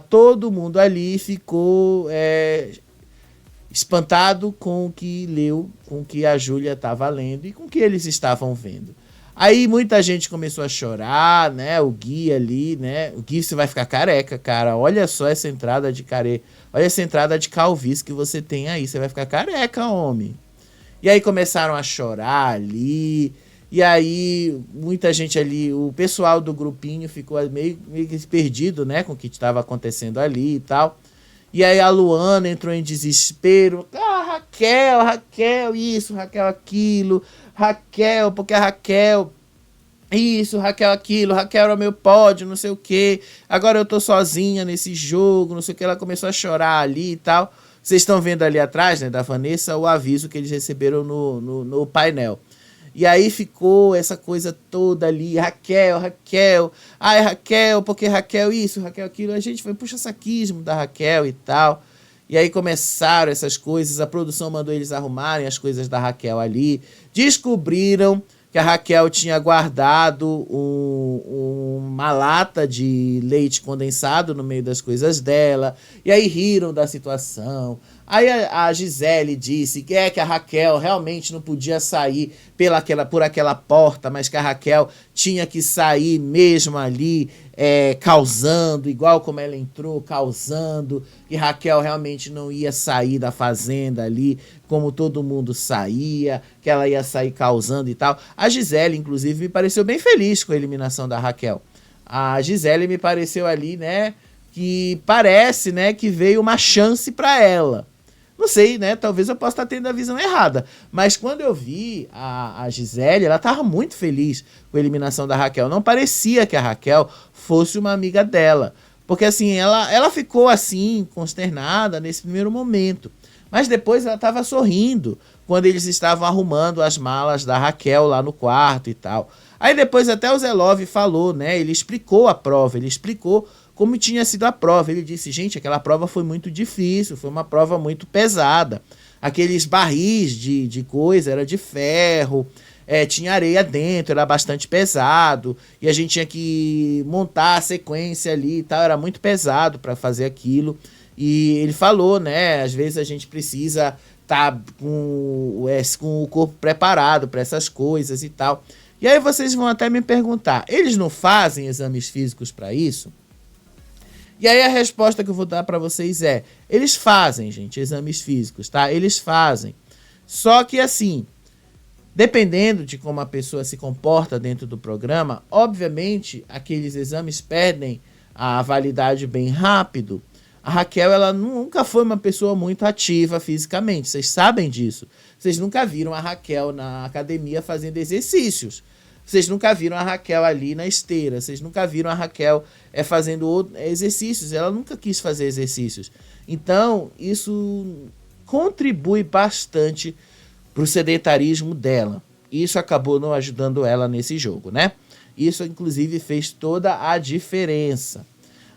todo mundo ali ficou espantado com o que leu, com o que a Júlia estava lendo e com o que eles estavam vendo. Aí muita gente começou a chorar, né? O Gui ali, né? O Gui, você vai ficar careca, cara. Olha só essa entrada de olha essa entrada de calvície que você tem aí. Você vai ficar careca, homem. E aí começaram a chorar ali. E aí muita gente ali, o pessoal do grupinho ficou meio que perdido, né? Com o que estava acontecendo ali e tal. E aí a Luana entrou em desespero. Raquel, isso, Raquel, aquilo. Raquel, porque a Raquel, isso, Raquel, aquilo, Raquel era o meu pódio, não sei o que, agora eu tô sozinha nesse jogo, não sei o que, ela começou a chorar ali e tal. Vocês estão vendo ali atrás, né, da Vanessa, o aviso que eles receberam no painel. E aí ficou essa coisa toda ali, Raquel, ai Raquel, porque Raquel isso, Raquel aquilo, a gente foi puxa-saquismo da Raquel e tal. E aí começaram essas coisas, a produção mandou eles arrumarem as coisas da Raquel ali. Descobriram que a Raquel tinha guardado uma lata de leite condensado no meio das coisas dela, e aí riram da situação. Aí a Gisele disse que a Raquel realmente não podia sair por aquela porta, mas que a Raquel tinha que sair mesmo ali, causando, igual como ela entrou, causando, que Raquel realmente não ia sair da fazenda ali, como todo mundo saía, que ela ia sair causando e tal. A Gisele, inclusive, me pareceu bem feliz com a eliminação da Raquel. A Gisele me pareceu ali, né, que parece, né, que veio uma chance para ela. Não sei, né? Talvez eu possa estar tendo a visão errada. Mas quando eu vi a Gisele, ela estava muito feliz com a eliminação da Raquel. Não parecia que a Raquel fosse uma amiga dela. Porque assim, ela ficou assim, consternada nesse primeiro momento. Mas depois ela estava sorrindo quando eles estavam arrumando as malas da Raquel lá no quarto e tal. Aí depois até o Zé Love falou, né? Ele explicou a prova, ele explicou como tinha sido a prova. Ele disse, gente, aquela prova foi muito difícil, foi uma prova muito pesada. Aqueles barris de coisa, era de ferro, tinha areia dentro, era bastante pesado, e a gente tinha que montar a sequência ali e tal, era muito pesado para fazer aquilo. E ele falou, né, às vezes a gente precisa estar com o corpo preparado para essas coisas e tal. E aí vocês vão até me perguntar, eles não fazem exames físicos para isso? E aí a resposta que eu vou dar para vocês é, eles fazem, gente, exames físicos, tá? Eles fazem. Só que assim, dependendo de como a pessoa se comporta dentro do programa, obviamente aqueles exames perdem a validade bem rápido. A Raquel, ela nunca foi uma pessoa muito ativa fisicamente, vocês sabem disso. Vocês nunca viram a Raquel na academia fazendo exercícios. Vocês nunca viram a Raquel ali na esteira. Vocês nunca viram a Raquel fazendo exercícios. Ela nunca quis fazer exercícios. Então, isso contribui bastante para o sedentarismo dela. Isso acabou não ajudando ela nesse jogo, né? Isso, inclusive, fez toda a diferença.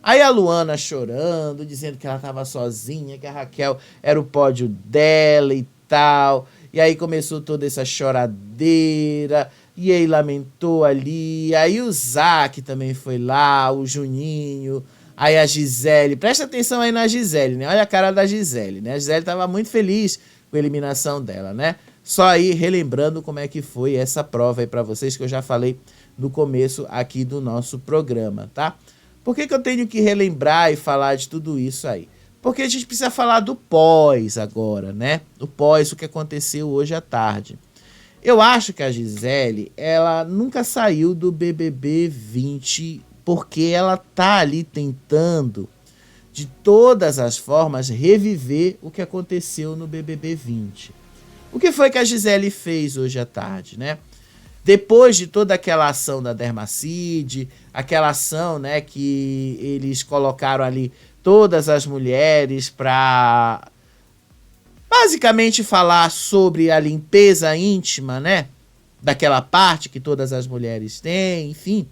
Aí a Luana chorando, dizendo que ela estava sozinha, que a Raquel era o pódio dela e tal. E aí começou toda essa choradeira. E aí lamentou ali, aí o Zac também foi lá, o Juninho, aí a Gisele, presta atenção aí na Gisele, né? Olha a cara da Gisele, né? A Gisele estava muito feliz com a eliminação dela, né? Só aí relembrando como é que foi essa prova aí para vocês, que eu já falei no começo aqui do nosso programa, tá? Por que eu tenho que relembrar e falar de tudo isso aí? Porque a gente precisa falar do pós agora, né? Do pós, o que aconteceu hoje à tarde. Eu acho que a Gisele, ela nunca saiu do BBB 20 porque ela tá ali tentando, de todas as formas, reviver o que aconteceu no BBB 20. O que foi que a Gisele fez hoje à tarde, né? Depois de toda aquela ação da Dermacide, aquela ação, né, que eles colocaram ali todas as mulheres para basicamente falar sobre a limpeza íntima, né? Daquela parte que todas as mulheres têm, enfim.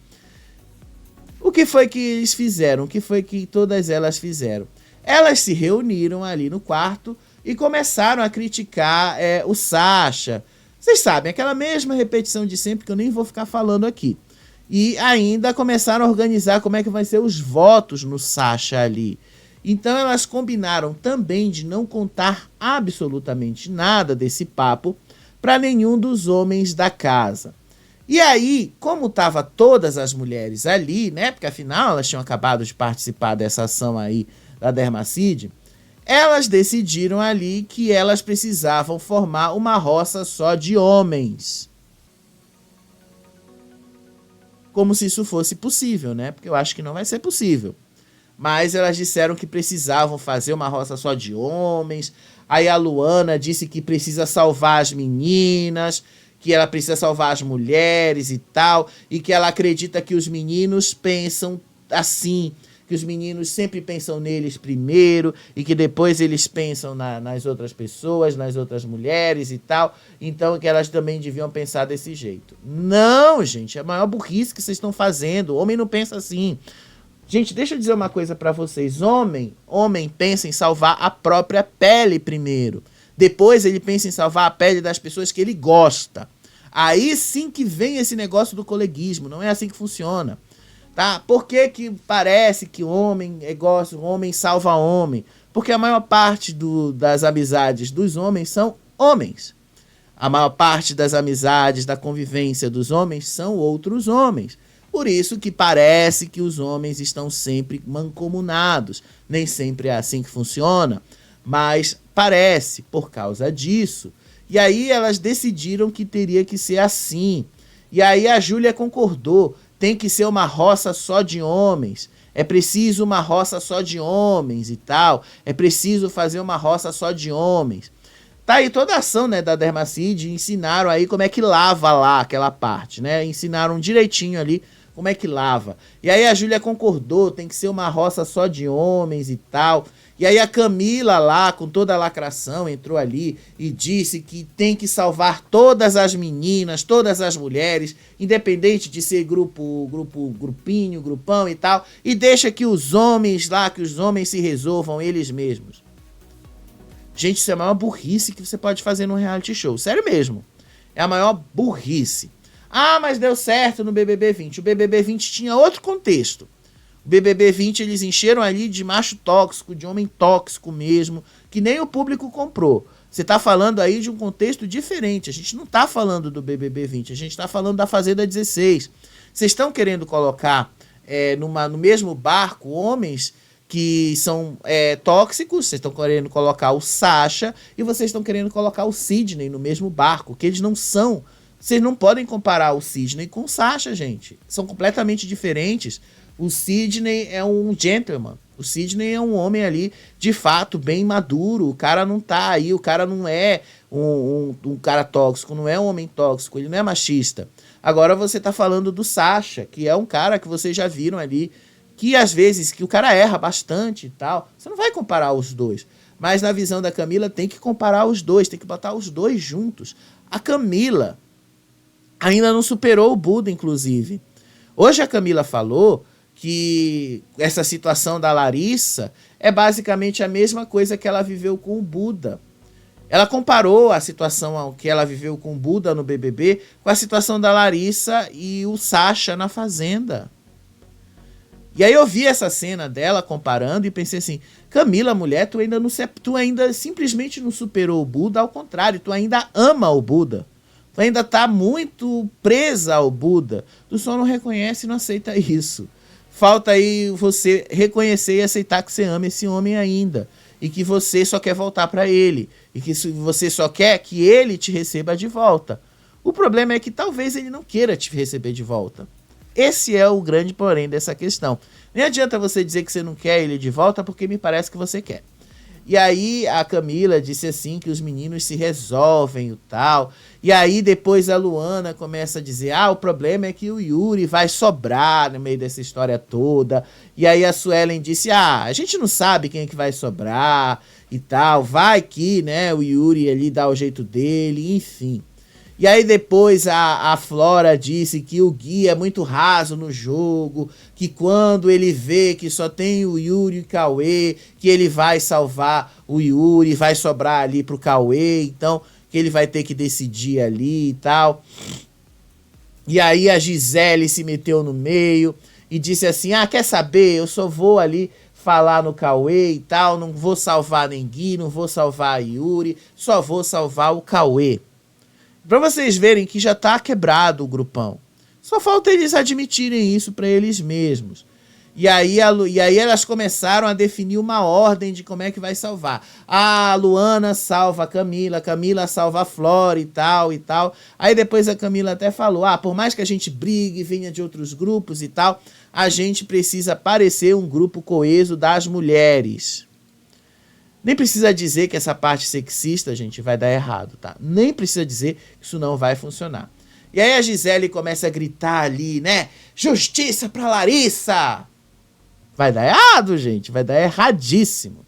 O que foi que eles fizeram? O que foi que todas elas fizeram? Elas se reuniram ali no quarto e começaram a criticar o Sacha. Vocês sabem, aquela mesma repetição de sempre que eu nem vou ficar falando aqui. E ainda começaram a organizar como é que vai ser os votos no Sacha ali. Então elas combinaram também de não contar absolutamente nada desse papo para nenhum dos homens da casa. E aí, como tava todas as mulheres ali, né? Porque afinal elas tinham acabado de participar dessa ação aí da Dermacide, elas decidiram ali que elas precisavam formar uma roça só de homens. Como se isso fosse possível, né? Porque eu acho que não vai ser possível. Mas elas disseram que precisavam fazer uma roça só de homens. Aí a Luana disse que precisa salvar as meninas, que ela precisa salvar as mulheres e tal, e que ela acredita que os meninos pensam assim, que os meninos sempre pensam neles primeiro, e que depois eles pensam nas outras pessoas, nas outras mulheres e tal, então que elas também deviam pensar desse jeito. Não, gente, é a maior burrice que vocês estão fazendo, o homem não pensa assim. Gente, deixa eu dizer uma coisa pra vocês, homem pensa em salvar a própria pele primeiro, depois ele pensa em salvar a pele das pessoas que ele gosta. Aí sim que vem esse negócio do coleguismo, não é assim que funciona. Tá? Por que que parece que homem homem salva homem? Porque a maior parte das amizades dos homens são homens. A maior parte das amizades, da convivência dos homens são outros homens. Por isso que parece que os homens estão sempre mancomunados. Nem sempre é assim que funciona, mas parece por causa disso. E aí elas decidiram que teria que ser assim. E aí a Júlia concordou. Tem que ser uma roça só de homens. É preciso uma roça só de homens e tal. É preciso fazer uma roça só de homens. Tá aí toda a ação, né, da Dermacide. Ensinaram aí como é que lava lá aquela parte, né? Ensinaram direitinho ali como é que lava. E aí a Júlia concordou, tem que ser uma roça só de homens e tal. E aí a Camila lá, com toda a lacração, entrou ali e disse que tem que salvar todas as meninas, todas as mulheres, independente de ser grupinho, grupão e tal, e deixa que os homens lá, que os homens se resolvam eles mesmos. Gente, isso é a maior burrice que você pode fazer num reality show. Sério mesmo. É a maior burrice. Ah, mas deu certo no BBB 20. O BBB 20 tinha outro contexto. O BBB 20 eles encheram ali de macho tóxico, de homem tóxico mesmo, que nem o público comprou. Você tá falando aí de um contexto diferente. A gente não tá falando do BBB 20, a gente tá falando da Fazenda 16. Vocês estão querendo colocar no mesmo barco homens que são tóxicos, vocês estão querendo colocar o Sasha e vocês estão querendo colocar o Sidney no mesmo barco, que eles não são. Vocês não podem comparar o Sidney com o Sasha, gente. São completamente diferentes. O Sidney é um gentleman. O Sidney é um homem ali, de fato, bem maduro. O cara não tá aí, o cara não é um cara tóxico, não é um homem tóxico, ele não é machista. Agora você tá falando do Sasha, que é um cara que vocês já viram ali, que às vezes que o cara erra bastante e tal. Você não vai comparar os dois. Mas na visão da Camila tem que comparar os dois, tem que botar os dois juntos. A Camila ainda não superou o Buda, inclusive. Hoje a Camila falou que essa situação da Larissa é basicamente a mesma coisa que ela viveu com o Buda. Ela comparou a situação que ela viveu com o Buda no BBB com a situação da Larissa e o Sasha na Fazenda. E aí eu vi essa cena dela comparando e pensei assim, Camila, mulher, tu ainda simplesmente não superou o Buda, ao contrário, tu ainda ama o Buda. Tu ainda tá muito presa ao Buda. Tu só não reconhece e não aceita isso. Falta aí você reconhecer e aceitar que você ama esse homem ainda. E que você só quer voltar para ele. E que você só quer que ele te receba de volta. O problema é que talvez ele não queira te receber de volta. Esse é o grande porém dessa questão. Nem adianta você dizer que você não quer ele de volta, porque me parece que você quer. E aí a Camila disse assim que os meninos se resolvem e tal. E aí depois a Luana começa a dizer, o problema é que o Yuri vai sobrar no meio dessa história toda. E aí a Suelen disse, a gente não sabe quem é que vai sobrar e tal. Vai que, né, o Yuri ali dá o jeito dele, enfim. E aí depois a Flora disse que o Gui é muito raso no jogo, que quando ele vê que só tem o Yuri e o Cauê, que ele vai salvar o Yuri, vai sobrar ali pro Cauê, então que ele vai ter que decidir ali e tal. E aí a Gisele se meteu no meio e disse assim, quer saber, eu só vou ali falar no Cauê e tal, não vou salvar nem Gui, não vou salvar a Yuri, só vou salvar o Cauê. Pra vocês verem que já tá quebrado o grupão. Só falta eles admitirem isso pra eles mesmos. E aí elas começaram a definir uma ordem de como é que vai salvar. A Luana salva a Camila, Camila salva a Flora e tal e tal. Aí depois a Camila até falou, por mais que a gente brigue, venha de outros grupos e tal, a gente precisa parecer um grupo coeso das mulheres. Nem precisa dizer que essa parte sexista, gente, vai dar errado, tá? Nem precisa dizer que isso não vai funcionar. E aí a Gisele começa a gritar ali, né? Justiça pra Larissa! Vai dar errado, gente. Vai dar erradíssimo.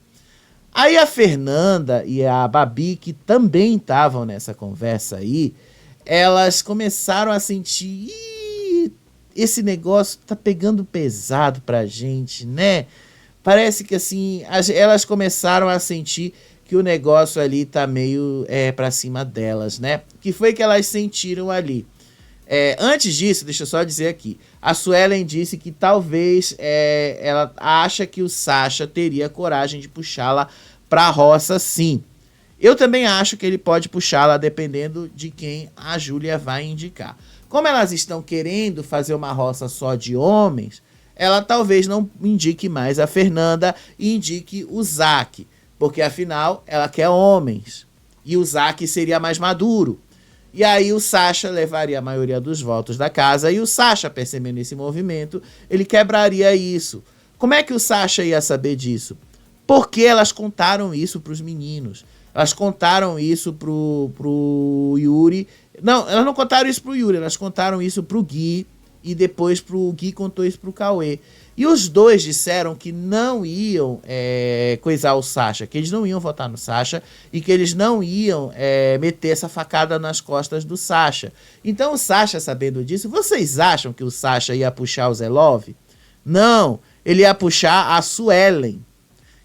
Aí a Fernanda e a Babi, que também estavam nessa conversa aí, elas começaram a sentir... esse negócio tá pegando pesado pra gente, né? Parece que assim, elas começaram a sentir que o negócio ali tá meio pra cima delas, né? O que foi que elas sentiram ali? Antes disso, deixa eu só dizer aqui, a Suelen disse que talvez ela acha que o Sasha teria coragem de puxá-la pra roça, sim. Eu também acho que ele pode puxá-la dependendo de quem a Júlia vai indicar. Como elas estão querendo fazer uma roça só de homens, ela talvez não indique mais a Fernanda e indique o Zack, porque afinal ela quer homens e o Zack seria mais maduro. E aí o Sasha levaria a maioria dos votos da casa e o Sasha, percebendo esse movimento, ele quebraria isso. Como é que o Sasha ia saber disso? Porque elas contaram isso para os meninos. Elas contaram isso pro Yuri. Não, elas não contaram isso pro Yuri, elas contaram isso pro Gui e depois pro Gui contou isso pro Cauê. E os dois disseram que não iam coisar o Sasha, que eles não iam votar no Sasha e que eles não iam meter essa facada nas costas do Sasha. Então o Sasha, sabendo disso, vocês acham que o Sasha ia puxar o Zelov? Não, ele ia puxar a Suelen.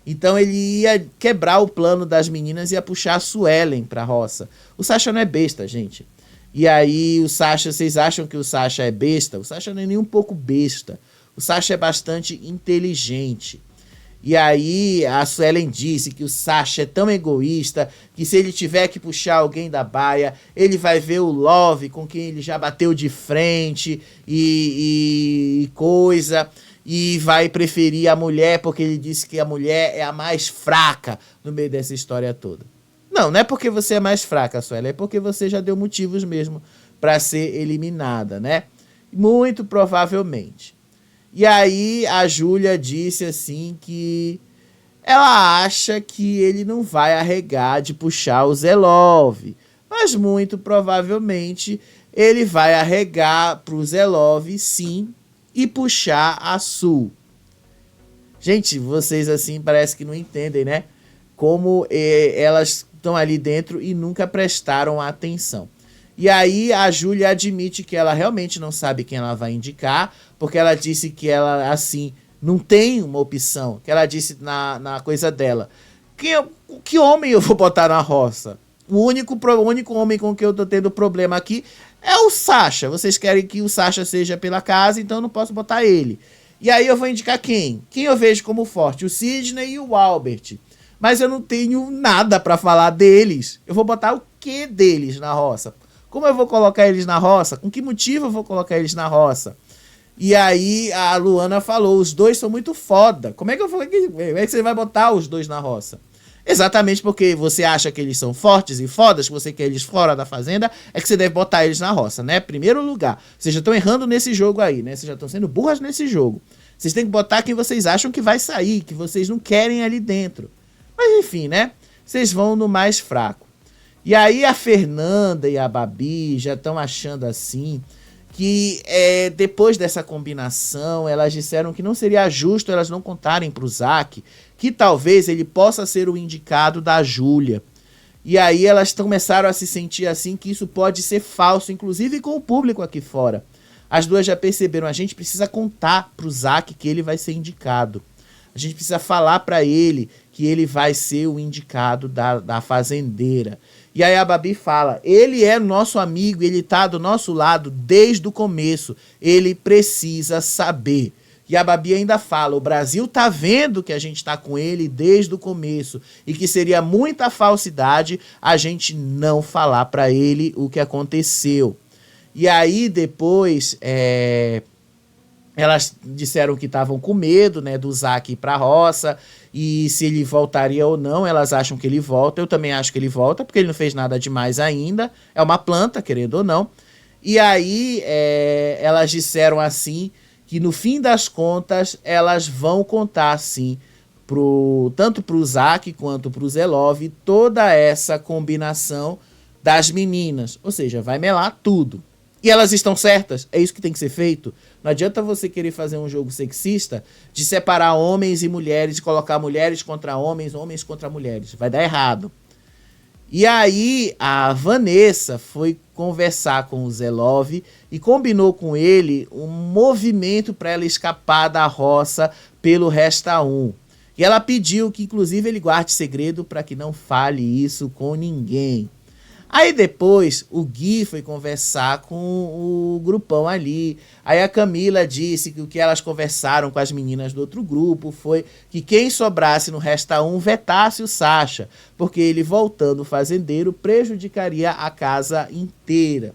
Então ele ia quebrar o plano das meninas e ia puxar a Suelen pra roça. O Sasha não é besta, gente. E aí o Sasha, vocês acham que o Sasha é besta? O Sasha não é nem um pouco besta. O Sasha é bastante inteligente. E aí a Suelen disse que o Sasha é tão egoísta que se ele tiver que puxar alguém da baia, ele vai ver o Love com quem ele já bateu de frente e coisa, e vai preferir a mulher porque ele disse que a mulher é a mais fraca no meio dessa história toda. Não é porque você é mais fraca, Suelen, é porque você já deu motivos mesmo para ser eliminada, né? Muito provavelmente. E aí a Júlia disse assim que ela acha que ele não vai arregar de puxar o Zelov, mas muito provavelmente ele vai arregar pro Zelov sim e puxar a Sul. Gente, vocês assim parece que não entendem, né? Como elas estão ali dentro e nunca prestaram atenção. E aí a Júlia admite que ela realmente não sabe quem ela vai indicar, porque ela disse que ela, assim, não tem uma opção, que ela disse na coisa dela. Que homem eu vou botar na roça? O único homem com que eu tô tendo problema aqui é o Sasha. Vocês querem que o Sasha seja pela casa, então eu não posso botar ele. E aí eu vou indicar quem? Quem eu vejo como forte? O Sidney e o Albert. Mas eu não tenho nada pra falar deles. Eu vou botar o que deles na roça? Como eu vou colocar eles na roça? Com que motivo eu vou colocar eles na roça? E aí a Luana falou, os dois são muito foda. Como é que você vai botar os dois na roça? Exatamente porque você acha que eles são fortes e fodas, que você quer eles fora da fazenda, é que você deve botar eles na roça, né? Primeiro lugar. Vocês já estão errando nesse jogo aí, né? Vocês já estão sendo burras nesse jogo. Vocês têm que botar quem vocês acham que vai sair, que vocês não querem ali dentro. Mas enfim, né? Vocês vão no mais fraco. E aí a Fernanda e a Babi já estão achando assim que depois dessa combinação elas disseram que não seria justo elas não contarem pro Zack que talvez ele possa ser o indicado da Júlia. E aí elas começaram a se sentir assim que isso pode ser falso, inclusive com o público aqui fora. As duas já perceberam, a gente precisa contar pro Zack que ele vai ser indicado. A gente precisa falar para ele que ele vai ser o indicado da fazendeira. E aí a Babi fala, ele é nosso amigo, ele tá do nosso lado desde o começo, ele precisa saber. E a Babi ainda fala, o Brasil tá vendo que a gente tá com ele desde o começo e que seria muita falsidade a gente não falar para ele o que aconteceu. E aí depois elas disseram que estavam com medo, né, do Zack ir pra roça e se ele voltaria ou não. Elas acham que ele volta, eu também acho que ele volta, porque ele não fez nada demais ainda, é uma planta, querendo ou não. E aí elas disseram assim, que no fim das contas elas vão contar sim, tanto pro Zack quanto pro Zelov, toda essa combinação das meninas, ou seja, vai melar tudo. E elas estão certas, é isso que tem que ser feito. Não adianta você querer fazer um jogo sexista de separar homens e mulheres, de colocar mulheres contra homens, homens contra mulheres. Vai dar errado. E aí a Vanessa foi conversar com o Zelov e combinou com ele um movimento para ela escapar da roça pelo Resta 1. E ela pediu que, inclusive, ele guarde segredo para que não fale isso com ninguém. Aí depois o Gui foi conversar com o grupão ali. Aí a Camila disse que o que elas conversaram com as meninas do outro grupo foi que quem sobrasse no Resta 1 vetasse o Sacha, porque ele voltando fazendeiro prejudicaria a casa inteira.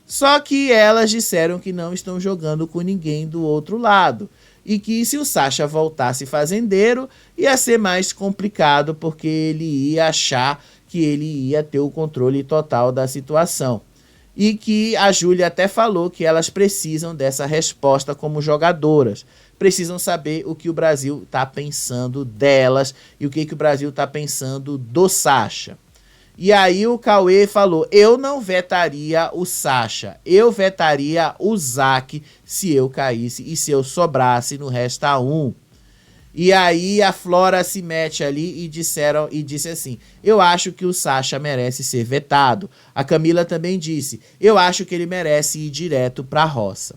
Só que elas disseram que não estão jogando com ninguém do outro lado. E que se o Sacha voltasse fazendeiro, ia ser mais complicado, porque ele ia achar que ele ia ter o controle total da situação. E que a Júlia até falou que elas precisam dessa resposta como jogadoras. Precisam saber o que o Brasil está pensando delas e o que o Brasil está pensando do Sacha. E aí o Cauê falou, eu não vetaria o Sacha, eu vetaria o Zac se eu caísse e se eu sobrasse no Resta 1. E aí a Flora se mete ali e disse assim, eu acho que o Sacha merece ser vetado. A Camila também disse, eu acho que ele merece ir direto pra roça.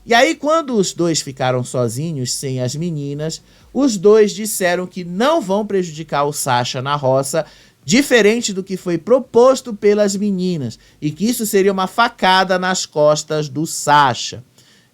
E aí quando os dois ficaram sozinhos, sem as meninas, os dois disseram que não vão prejudicar o Sacha na roça, diferente do que foi proposto pelas meninas, e que isso seria uma facada nas costas do Sacha.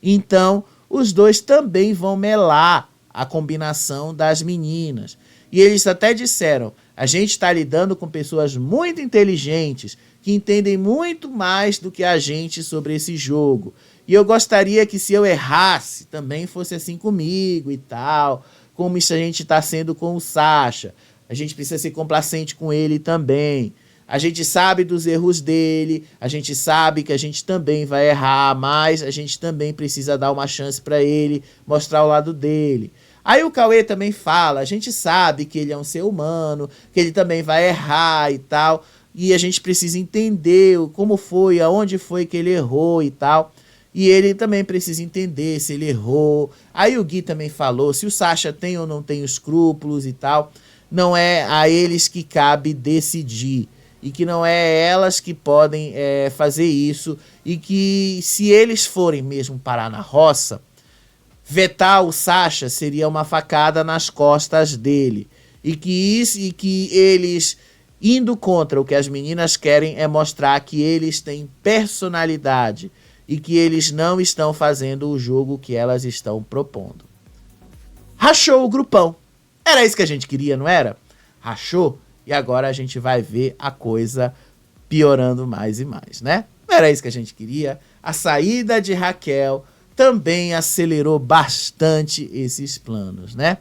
Então, os dois também vão melar a combinação das meninas. E eles até disseram, a gente está lidando com pessoas muito inteligentes, que entendem muito mais do que a gente sobre esse jogo. E eu gostaria que se eu errasse, também fosse assim comigo e tal, como isso a gente está sendo com o Sacha. A gente precisa ser complacente com ele também. A gente sabe dos erros dele, a gente sabe que a gente também vai errar, mas a gente também precisa dar uma chance para ele, mostrar o lado dele. Aí o Cauê também fala, a gente sabe que ele é um ser humano, que ele também vai errar e tal, e a gente precisa entender como foi, aonde foi que ele errou e tal. E ele também precisa entender se ele errou. Aí o Gui também falou, se o Sacha tem ou não tem escrúpulos e tal, não é a eles que cabe decidir. E que não é elas que podem fazer isso. E que se eles forem mesmo parar na roça, vetar o Sacha seria uma facada nas costas dele. E que eles, indo contra o que as meninas querem, é mostrar que eles têm personalidade. E que eles não estão fazendo o jogo que elas estão propondo. Rachou o grupão. Era isso que a gente queria, não era? Rachou, e agora a gente vai ver a coisa piorando mais e mais, né? Não era isso que a gente queria? A saída de Raquel também acelerou bastante esses planos, né?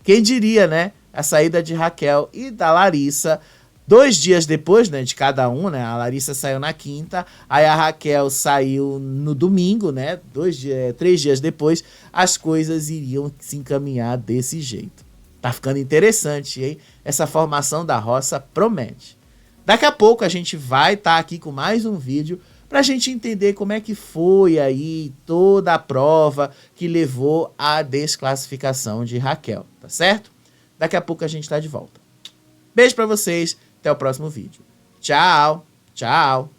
Quem diria, né? A saída de Raquel e da Larissa, 2 dias depois, né, de cada um, né? A Larissa saiu na quinta, aí a Raquel saiu no domingo, né? 3 dias depois, as coisas iriam se encaminhar desse jeito. Tá ficando interessante, hein? Essa formação da roça promete. Daqui a pouco a gente vai estar aqui com mais um vídeo pra gente entender como é que foi aí toda a prova que levou à desclassificação de Raquel, tá certo? Daqui a pouco a gente tá de volta. Beijo pra vocês, até o próximo vídeo. Tchau, tchau.